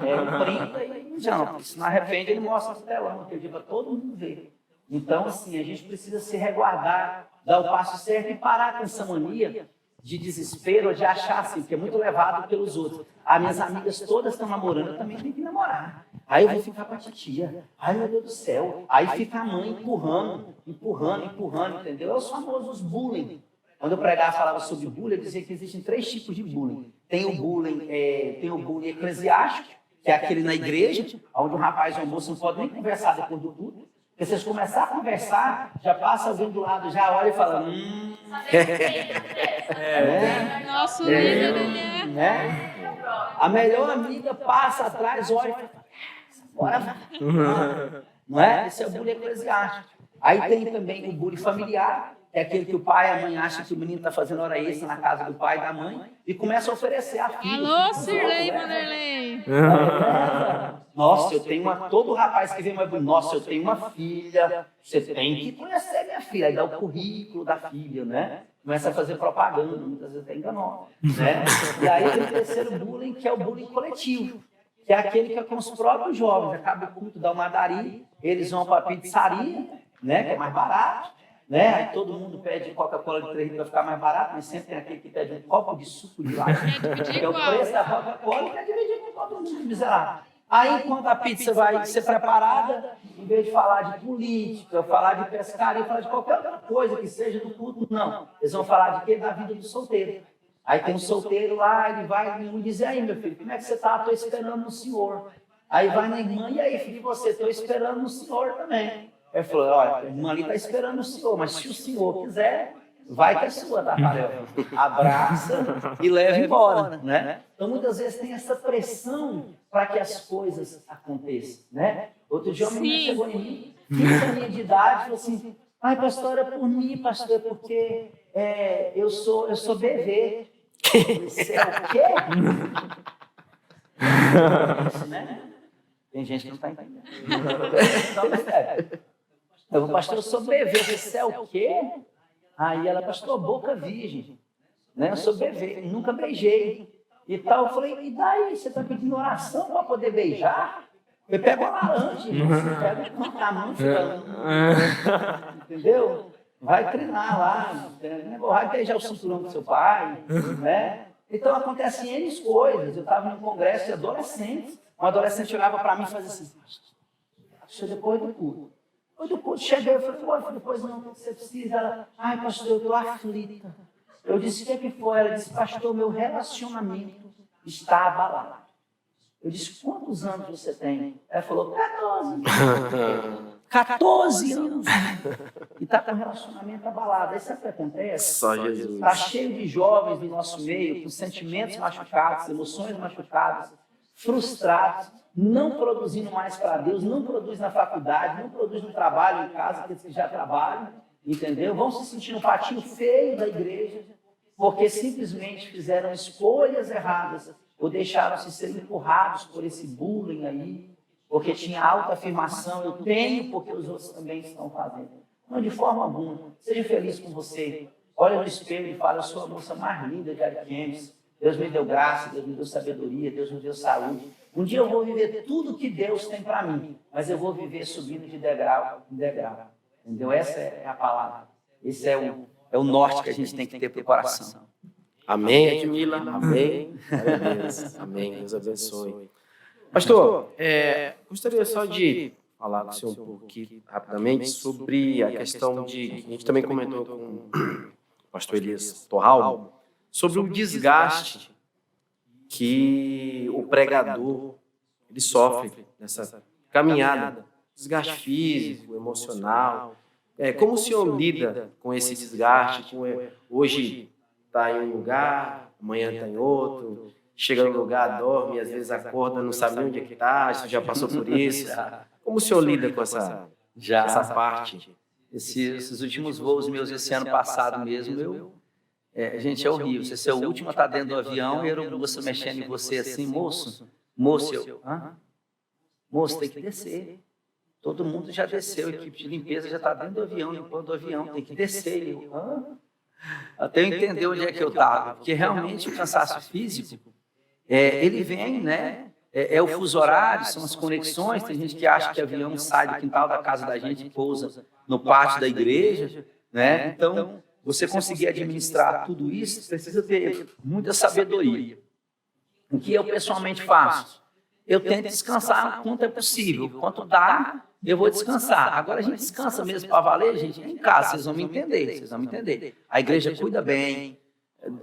Speaker 2: Printa e não adianta, porque se não arrepende, ele mostra no telão, aquele dia para todo mundo ver. Então, assim, a gente precisa se resguardar, dar o passo certo e parar com essa mania de desespero, de achar assim, porque é muito levado pelos outros. As minhas amigas todas estão namorando, eu também tenho que namorar. Aí eu vou ficar com a titia. Ai, meu Deus do céu. Aí fica a mãe empurrando, entendeu? É os famosos bullying. Quando eu pregava, falava sobre bullying, eu dizia que existem 3 tipos de bullying. Tem o bullying eclesiástico, que é aquele na igreja, onde um rapaz e uma moça não podem nem conversar depois do culto. Porque se vocês começarem a conversar, já passa alguém do lado, já olha e fala,
Speaker 3: Nosso líder, ele é...
Speaker 2: né? A melhor amiga passa atrás, olha e fala, bora, não é? Esse é o bullying eclesiástico. Aí tem também o bullying familiar, é aquele que o pai e a mãe acham que o menino está fazendo hora extra na casa do pai e da mãe e começa a oferecer a filha.
Speaker 3: Alô, Sirlei Vanderlei.
Speaker 2: Nossa, eu tenho uma... Todo rapaz que vem mais bonito, nossa, eu tenho uma filha, você tem que conhecer minha filha. Aí dá o currículo da filha, né? Começa a fazer propaganda, muitas vezes até enganosa, né? E aí tem o terceiro bullying, que é o bullying coletivo, que é aquele que é com os próprios jovens. Acaba o culto da Almadaria, eles vão para a pizzaria, né? Que é mais barato, né? Aí todo mundo pede Coca-Cola de 3 litros para ficar mais barato, mas sempre tem aquele que pede um copo de suco de laranja, que é o preço da Coca-Cola, e quer dividir com todo mundo, miserável. Aí, enquanto a pizza vai ser preparada, em vez de falar de política, falar de pescaria, falar de qualquer outra coisa que seja do culto, não. Eles vão falar de quê? Da vida do solteiro. Aí tem um solteiro lá, ele vai e dizer, aí, meu filho, como é que você está? Estou esperando no senhor. Aí vai na irmã, e aí, filho, você? Estou esperando no senhor também. Aí ele falou, olha, a irmã ali está esperando o senhor, mas se o senhor quiser, vai que é sua, Tafarel. Abraça e leva embora, né? Então, muitas vezes tem essa pressão para que as coisas aconteçam, né? Outro dia, uma menina chegou em mim, 15 anos de idade, falou assim, ai, pastor, é por mim, pastor, porque eu sou bebê. Você é o quê? Isso, né? Tem gente que não está entendendo. Então, sério. Eu, pastor, eu sou bebê, você é o quê? Aí ela, pastor, boca virgem, né? Eu sou bebê, nunca beijei e tal. Eu falei, e daí? Você está pedindo oração para poder beijar? Eu pego a laranja, você pega a mão, entendeu? Vai treinar lá, vai beijar o cinturão do seu pai, né? Então acontecem N coisas. Eu estava num congresso de adolescentes, um adolescente olhava para mim e fazia assim, pastor, depois do culto. Depois do culto, cheguei, eu falei, depois não, você precisa. Ela, ai, pastor, eu estou aflita. Eu disse, o que foi? Ela disse, pastor, meu relacionamento está abalado. Eu disse, quantos anos você tem? Ela falou, 14. 14 anos. E está com o relacionamento abalado. Aí sabe o que acontece?
Speaker 4: Só Jesus.
Speaker 2: Está cheio de jovens do nosso meio, com sentimentos machucados, emoções machucadas, frustrados, não produzindo mais para Deus, não produz na faculdade, não produz no trabalho, em casa, aqueles que já trabalham, entendeu? Vão se sentindo um patinho feio da igreja, porque simplesmente fizeram escolhas erradas, ou deixaram-se ser empurrados por esse bullying aí, porque tinha autoafirmação, eu tenho porque os outros também estão fazendo. Não, de forma alguma. Seja feliz com você. Olha no espelho e fala, eu sou a moça mais linda de Ariquemes. Deus me deu graça, Deus me deu sabedoria, Deus me deu saúde. Um dia eu vou viver tudo que Deus tem para mim, mas eu vou viver subindo de degrau em degrau. Entendeu? Essa é a palavra. Esse é o norte que a gente tem que ter para o coração.
Speaker 4: Amém, Edmila. Amém. Amém. Deus abençoe. Pastor, gostaria só de falar com o senhor um pouco aqui, rapidamente, sobre a questão de... A gente também comentou com o pastor Elias Torral, sobre o desgaste que o pregador ele sofre nessa caminhada, desgaste físico, emocional. Como o senhor lida com esse desgaste? Hoje está em um lugar, amanhã está em outro, chega no lugar, dorme, às vezes acorda, não sabe nem onde é que está, já passou por isso. Como o senhor lida com essa parte?
Speaker 2: Esses últimos voos meus esse ano passado mesmo, gente, é horrível. Você ser o último a estar dentro do avião e era uma moça mexendo em você assim, moço, tem que descer. Todo mundo já desceu, a equipe de limpeza já está dentro do avião, limpando o avião, tem que descer. Até eu entender onde é que eu estava, porque realmente o cansaço físico, ele vem, né? É o fuso horário, são as conexões. Tem gente que acha que o avião sai do quintal da casa da gente e pousa no pátio da igreja, né? Então, você conseguir administrar tudo isso, precisa ter muita sabedoria. O que eu pessoalmente faço? Eu tento descansar quanto é possível. Quanto dá, eu vou descansar. Agora a gente descansa mesmo para valer, gente, em casa, vocês vão me entender. A igreja cuida bem,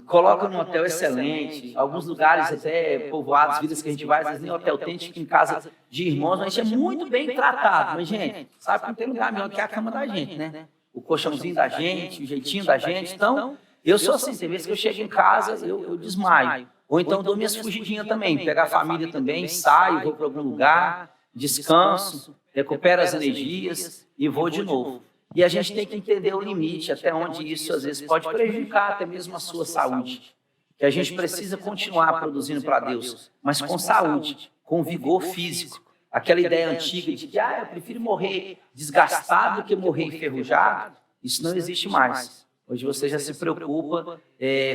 Speaker 2: coloca num hotel excelente, alguns lugares até povoados, vidas que a gente vai, às vezes nem hotel tem, fica em casa de irmãos, mas a gente é muito bem tratado. Mas, gente, sabe que não tem lugar melhor que a cama da gente, né? O colchãozinho da gente, o jeitinho da gente. Então, eu sou assim, tem vezes que eu chego em casa, eu desmaio. Ou então dou minhas fugidinhas também, pegar a família também, saio, vou para algum lugar, descanso, recupero as energias e vou de novo. E a gente tem que entender o limite, até onde isso às vezes pode prejudicar até mesmo a sua saúde. Que a gente precisa continuar produzindo para Deus, mas com saúde, com vigor físico. Aquela ideia antiga de que eu prefiro morrer desgastado do que morrer enferrujado, isso não existe mais. Hoje você já se preocupa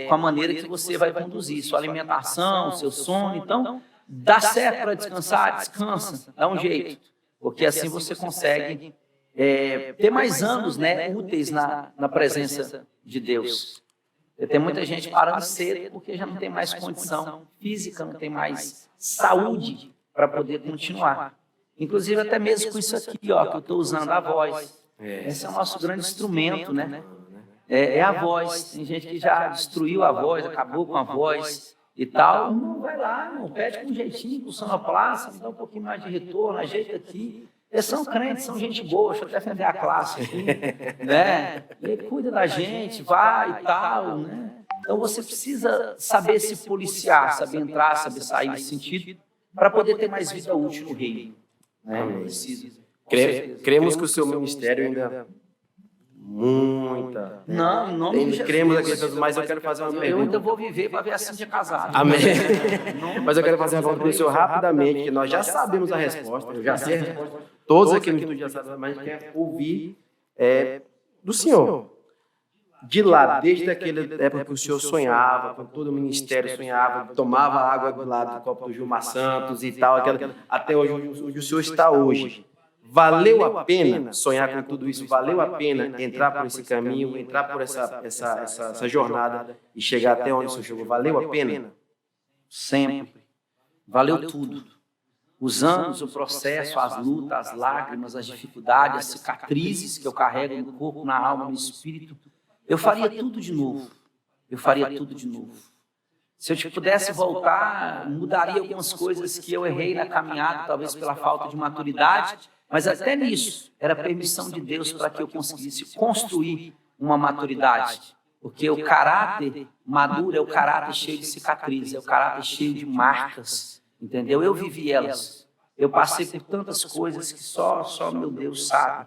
Speaker 2: com a maneira que você vai conduzir sua alimentação, seu sono. Então, dá certo para descansar? Descansa, dá um jeito. Porque assim você consegue ter mais anos, né, úteis na presença de Deus. Tem muita gente parando cedo porque já não tem mais condição física, não tem mais saúde para poder continuar. Inclusive até mesmo com isso aqui, ó, que eu estou usando a voz. Esse é o nosso grande instrumento, né? É a voz. Tem gente que já destruiu a voz, acabou com a voz e tal. Não, vai lá, não, pede com um jeitinho, com sonoplasta, me dá um pouquinho mais de retorno, ajeita aqui. Eles são crentes, são gente boa, deixa eu defender a classe aqui, né? E cuida da gente, vai e tal, né? Então você precisa saber se policiar, saber entrar, saber sair nesse sentido, para poder ter mais vida útil no reino. Né? Precisa.
Speaker 4: Cremos que o seu ministério ainda muita.
Speaker 2: Não, em nome de Jesus.
Speaker 4: Cremos aqui, mas eu quero fazer uma pergunta.
Speaker 2: Eu ainda vou viver para ver a Cíntia casada.
Speaker 4: Amém. Mas eu quero fazer uma pergunta para o senhor rapidamente, que nós já sabemos a resposta, eu já sei a resposta. Todos aqui no estúdio já sabem, mas a gente quer ouvir do senhor. De lá, desde aquela época que o senhor sonhava, quando todo o ministério sonhava, tomava água do lado do copo do Gilmar Santos e tal, até hoje, onde o senhor está hoje. Valeu a pena sonhar com tudo isso? Valeu a pena entrar por esse caminho, entrar por essa jornada e chegar até onde o senhor chegou? Valeu a pena?
Speaker 2: Sempre. Valeu tudo. Os anos, o processo, as lutas, as lágrimas, as dificuldades, as cicatrizes que eu carrego no corpo, na alma, no espírito. Eu faria tudo de novo. Eu faria tudo de novo. Se eu pudesse voltar, mudaria algumas coisas que eu errei na caminhada, talvez pela falta de maturidade, mas até nisso era permissão de Deus para que eu conseguisse construir uma maturidade. Porque o caráter maduro é o caráter cheio de cicatrizes, é o caráter cheio de marcas, entendeu? Eu vivi elas. Eu passei por tantas coisas que só meu Deus sabe.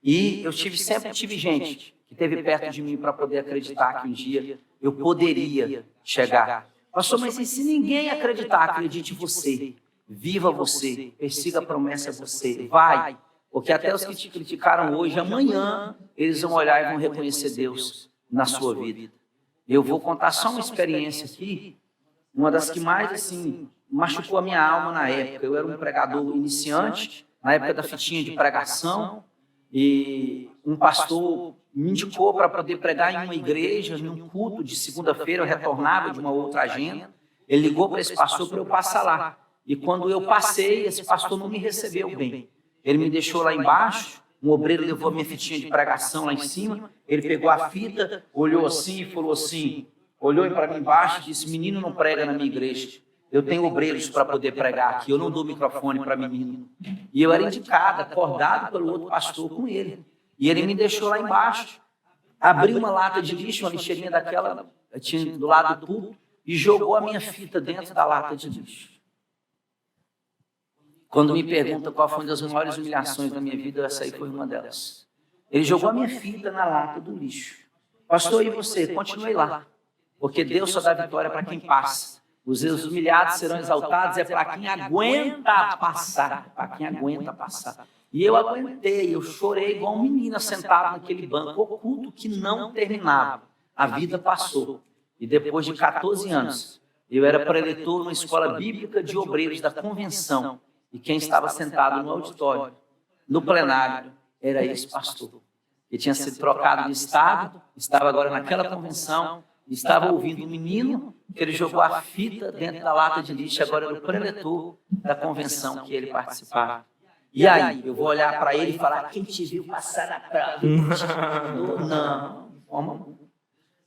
Speaker 2: E eu sempre tive gente que esteve perto de mim para poder acreditar que um dia eu poderia chegar. Pastor, mas e se ninguém acreditar? Acredite você. Viva você, persiga a promessa você, vai, porque até os que te criticaram hoje, amanhã, eles vão olhar e vão reconhecer Deus na sua vida. Eu vou contar só uma experiência aqui, uma das que mais, assim, machucou a minha alma na época. Eu era um pregador iniciante, na época da fitinha de pregação, e um pastor me indicou para poder pregar em uma igreja, em um culto de segunda-feira, eu retornava de uma outra agenda, ele ligou para esse pastor para eu passar lá. E quando eu passei, esse pastor não me recebeu bem. Ele me deixou lá embaixo, um obreiro levou a minha fitinha de pregação lá em cima, ele pegou a fita, olhou assim e falou assim, olhou para mim embaixo e disse, menino não prega na minha igreja, eu tenho obreiros para poder pregar aqui, eu não dou microfone para menino. E eu era indicado, acordado pelo outro pastor com ele. E ele me deixou lá embaixo, abriu uma lata de lixo, uma lixeirinha daquela, tinha do lado do púlpito, e jogou a minha fita dentro da lata de lixo. Quando me perguntam qual foi uma das maiores humilhações da minha vida, essa aí foi uma delas. Ele jogou a minha fita na lata do lixo. Pastor, e você? Continuei lá. Porque Deus só dá vitória para quem passa. Os humilhados serão exaltados, é para quem aguenta passar. Para quem aguenta passar. E eu aguentei, eu chorei igual um menino sentado naquele banco oculto que não terminava. A vida passou. E depois de 14 anos, eu era preletor numa escola bíblica de obreiros da convenção. E quem estava sentado no auditório, no plenário, era esse pastor. Ele tinha sido trocado de estado, estava agora naquela convenção, estava ouvindo um menino que ele jogou a fita dentro da lata de lixo, agora era o preletor da convenção que ele participava. E aí, eu vou olhar para ele e falar, quem te viu passar na prova? Não.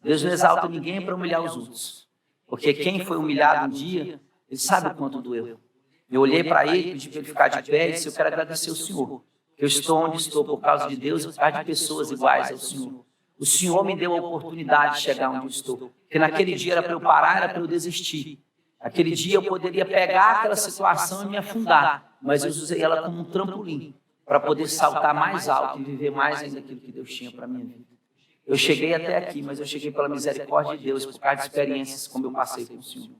Speaker 2: Deus não exalta ninguém para humilhar os outros. Porque quem foi humilhado um dia, ele sabe o quanto doeu. Eu olhei para ele, pedi para ele ficar de pé e disse, eu quero agradecer ao Senhor. Que eu estou onde estou por causa de Deus e por causa de pessoas iguais ao Senhor. O Senhor me deu a oportunidade de chegar onde eu estou. Porque naquele dia era para eu parar, era para eu desistir. Aquele dia eu poderia pegar aquela situação e me afundar. Mas eu usei ela como um trampolim para poder saltar mais alto e viver mais ainda aquilo que Deus tinha para a minha vida. Eu cheguei até aqui, mas eu cheguei pela misericórdia de Deus, por causa de experiências como eu passei com o Senhor.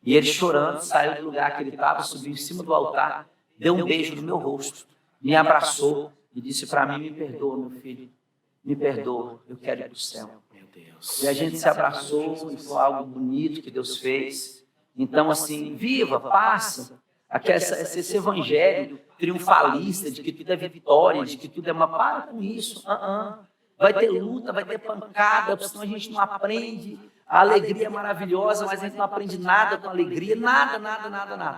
Speaker 2: E ele chorando, saiu do lugar que ele estava, subiu em cima do altar, deu um beijo no meu rosto, me abraçou e disse para mim: me perdoa, meu filho, me perdoa, eu quero ir para o céu.
Speaker 4: Meu Deus.
Speaker 2: E a gente se abraçou e foi algo bonito que Deus fez. Então, assim, viva, passa. Esse evangelho triunfalista de que tudo é vitória, de que tudo é uma... Para com isso. Vai ter luta, vai ter pancada, senão a gente não aprende. A alegria é maravilhosa, mas a gente não aprende nada com alegria, nada.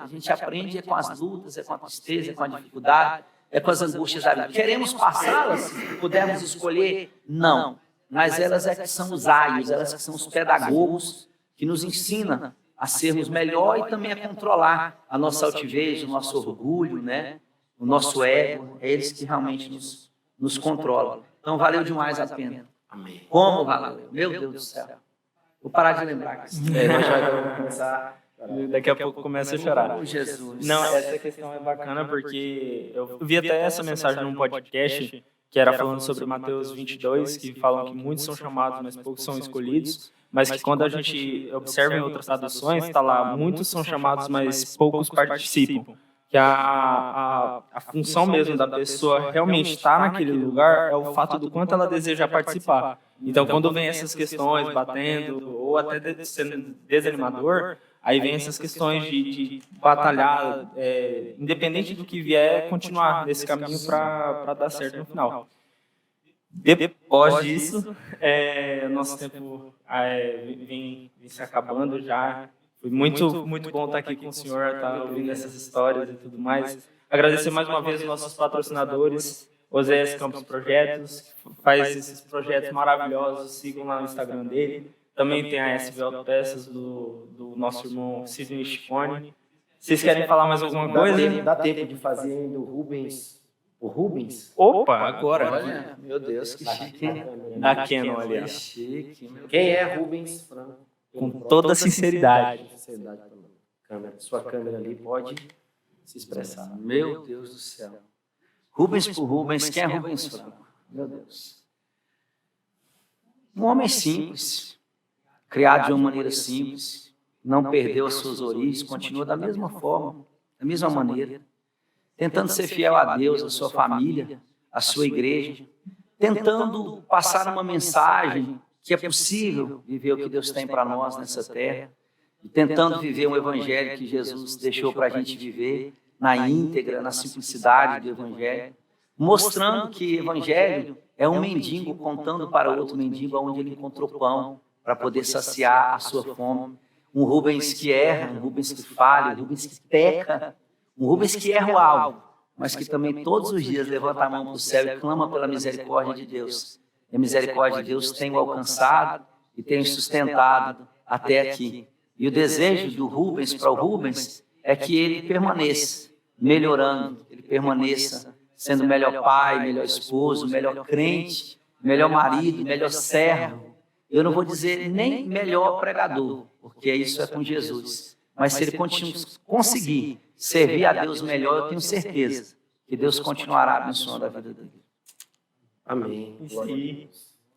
Speaker 2: A gente aprende é com as lutas, é com a tristeza, é com a dificuldade, é com as angústias da vida. Queremos passá-las, se pudermos escolher? Não. Mas elas é que são os aios, elas que são os pedagogos que nos ensinam a sermos melhor e também a controlar a nossa altivez, o nosso orgulho, né? O nosso ego. É eles que realmente nos controlam. Então, valeu demais a pena.
Speaker 4: Amém.
Speaker 2: Como valeu? Meu Deus do céu. Vou parar de lembrar.
Speaker 4: Nós já vamos começar.
Speaker 1: Daqui a pouco começa a chorar.
Speaker 2: Oh, Jesus.
Speaker 1: Não, essa questão é bacana porque eu vi até essa mensagem num podcast que era falando sobre Mateus 22, que falam que muitos são chamados, mas poucos são escolhidos, mas que quando a gente observa em outras traduções, está lá, muitos são chamados, mas poucos participam. Que a função mesmo da pessoa realmente estar naquele lugar é o fato do quanto ela deseja participar. Então, quando vem essas questões batendo, ou até sendo desanimador, aí vem essas questões de batalhar, independente do que vier, continuar nesse caminho para dar certo no final. Depois disso, nosso tempo vem se acabando já. Foi muito bom estar aqui com o senhor, estar ouvindo essas histórias e tudo mais. Agradecer mais uma vez os nossos patrocinadores, Oséias Campos Projetos, que faz esses projetos maravilhosos, sigam lá no Instagram dele. Também tem a SV Autopeças do nosso irmão Sidney Chicone. Vocês querem falar mais alguma coisa?
Speaker 4: Dá tempo de fazer ainda o Rubens. O Rubens?
Speaker 1: Opa, agora.
Speaker 2: Olha, meu Deus, que chique.
Speaker 1: Na Canon ali, ó.
Speaker 2: Que chique, meu
Speaker 4: Quem é Rubens Franco?
Speaker 1: Com toda sinceridade.
Speaker 4: Sua câmera ali pode se expressar.
Speaker 2: Meu Deus do céu. Rubens por Rubens, quem é Rubens Franco? Meu Deus. Um homem simples, criado de uma maneira simples, não perdeu as suas origens, continua da mesma forma, da mesma maneira, tentando ser fiel a Deus, a sua família, a sua igreja, tentando passar uma mensagem que é possível viver o que Deus tem para nós nessa terra, e tentando viver um evangelho que Jesus deixou para a gente viver, na íntegra, na simplicidade do evangelho, mostrando que evangelho é um mendigo contando para outro mendigo onde ele encontrou pão para poder saciar a sua fome. Um Rubens que erra, um Rubens que falha, um Rubens que peca, um Rubens que erra o alvo, mas que também todos os dias levanta a mão para o céu e clama pela misericórdia de Deus. E a misericórdia de Deus tem o alcançado e tem o sustentado até aqui. E o desejo do Rubens para o Rubens é que ele permaneça melhorando, ele permaneça sendo melhor pai, melhor esposo, melhor crente, melhor marido, melhor servo. Eu não vou dizer nem melhor pregador, porque isso é com Jesus. Mas se ele conseguir servir a Deus melhor, eu tenho certeza que Deus continuará abençoando a vida dele.
Speaker 4: Amém.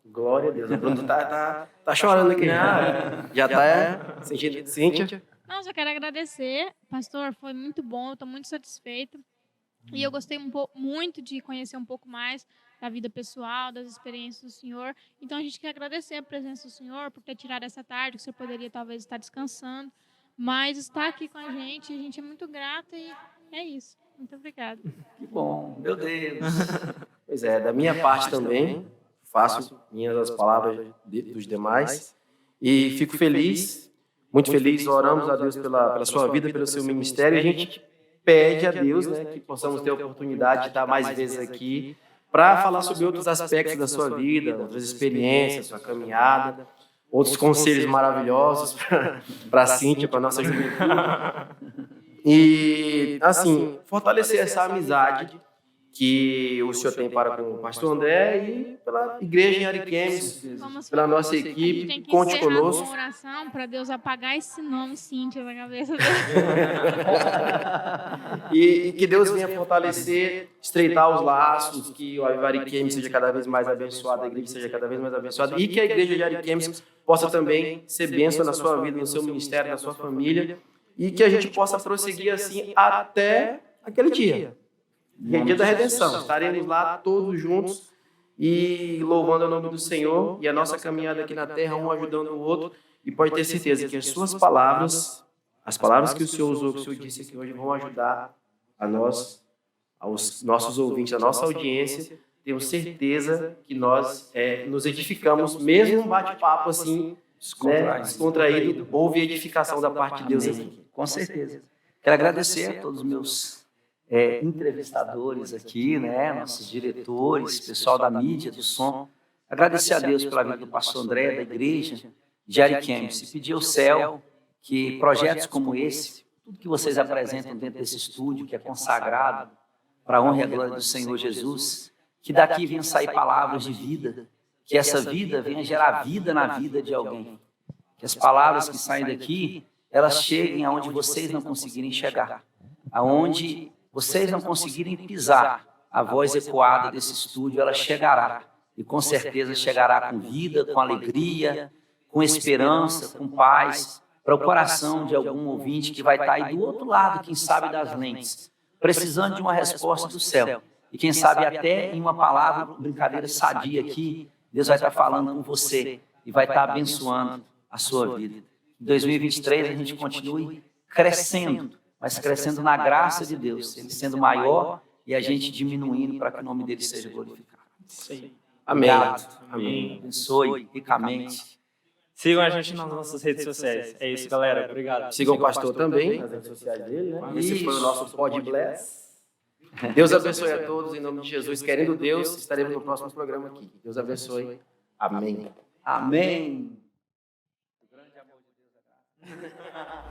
Speaker 4: Glória a Deus. O Bruno tá chorando aqui. Já tá sentindo. Cíntia?
Speaker 3: Não, só quero agradecer. Pastor, foi muito bom, eu estou muito satisfeita. E eu gostei muito de conhecer um pouco mais da vida pessoal, das experiências do senhor. Então, a gente quer agradecer a presença do senhor por ter tirado essa tarde, que o senhor poderia talvez estar descansando. Mas está aqui com a gente é muito grata e é isso. Muito obrigada.
Speaker 2: Que bom, meu Deus.
Speaker 4: Pois é, da minha parte também, faço minhas as palavras dos demais. E fico feliz, muito feliz, oramos a Deus pela sua vida, pelo seu ministério. E a gente pede a Deus, né, que possamos ter a oportunidade de estar mais vezes aqui para falar sobre outros aspectos da sua vida, outras experiências, sua caminhada, outros conselhos maravilhosos para a Cíntia, para a nossa juventude. E, assim, fortalecer essa amizade que o senhor tem para com o pastor André e pela igreja em Ariquemes, pela nossa equipe.
Speaker 3: Tem que
Speaker 4: Conte
Speaker 3: encerrar
Speaker 4: conosco.
Speaker 3: com oração para Deus apagar esse nome Cíntia na cabeça dele.
Speaker 4: E que Deus venha fortalecer, estreitar os laços, que o Aviva Ariquemes seja cada vez mais abençoado, a igreja seja cada vez mais abençoada e que a igreja de Ariquemes possa também ser bênção na sua vida, no seu ministério, na sua família e que a gente possa prosseguir assim até aquele dia. Que é dia da redenção. Estaremos lá todos juntos e louvando o nome do Senhor e a nossa caminhada aqui na terra, um ajudando o outro. E pode ter certeza que as suas palavras, as palavras que o Senhor usou, que o Senhor disse aqui hoje, vão ajudar a nós, aos nossos ouvintes, a nossa audiência. Tenho certeza que nós nos edificamos, mesmo um bate-papo assim, descontraído, houve edificação da parte de Deus aqui.
Speaker 2: Com certeza. Quero agradecer a todos os meus entrevistadores aqui, né, nossos diretores, pessoal da mídia, do som. Agradecer a Deus pela vida do pastor André, da igreja de Ariquemes. E pedir ao céu que projetos como esse, tudo que vocês apresentam dentro desse estúdio, que é consagrado para a honra e a glória do Senhor Jesus, que daqui venham sair palavras de vida, que essa vida venha gerar vida na vida de alguém. Que as palavras que saem daqui, elas cheguem aonde vocês não conseguirem chegar, aonde vocês não conseguirem pisar, a voz ecoada desse estúdio, ela chegará. E com certeza chegará com vida, com alegria, com esperança, com paz, para o coração de algum ouvinte que vai estar aí do outro lado, quem sabe das lentes, precisando de uma resposta do céu. E quem sabe até em uma palavra, brincadeira sadia aqui, Deus vai estar falando com você e vai estar abençoando a sua vida. Em 2023 a gente continue crescendo, mas crescendo na graça de Deus, Ele sendo maior e a gente diminuindo para que o nome dele seja glorificado.
Speaker 4: Amém.
Speaker 2: Amém. Abençoe ricamente.
Speaker 1: Sigam a gente nas nossas redes sociais. É isso, galera. Obrigado.
Speaker 4: Sigam o pastor também nas redes sociais dele, né? Esse foi o nosso Pod Bless. Deus abençoe a todos, em nome de Jesus. Querendo Deus, estaremos no próximo programa aqui. Deus abençoe. Amém.
Speaker 2: Amém.
Speaker 1: O grande amor de Deus.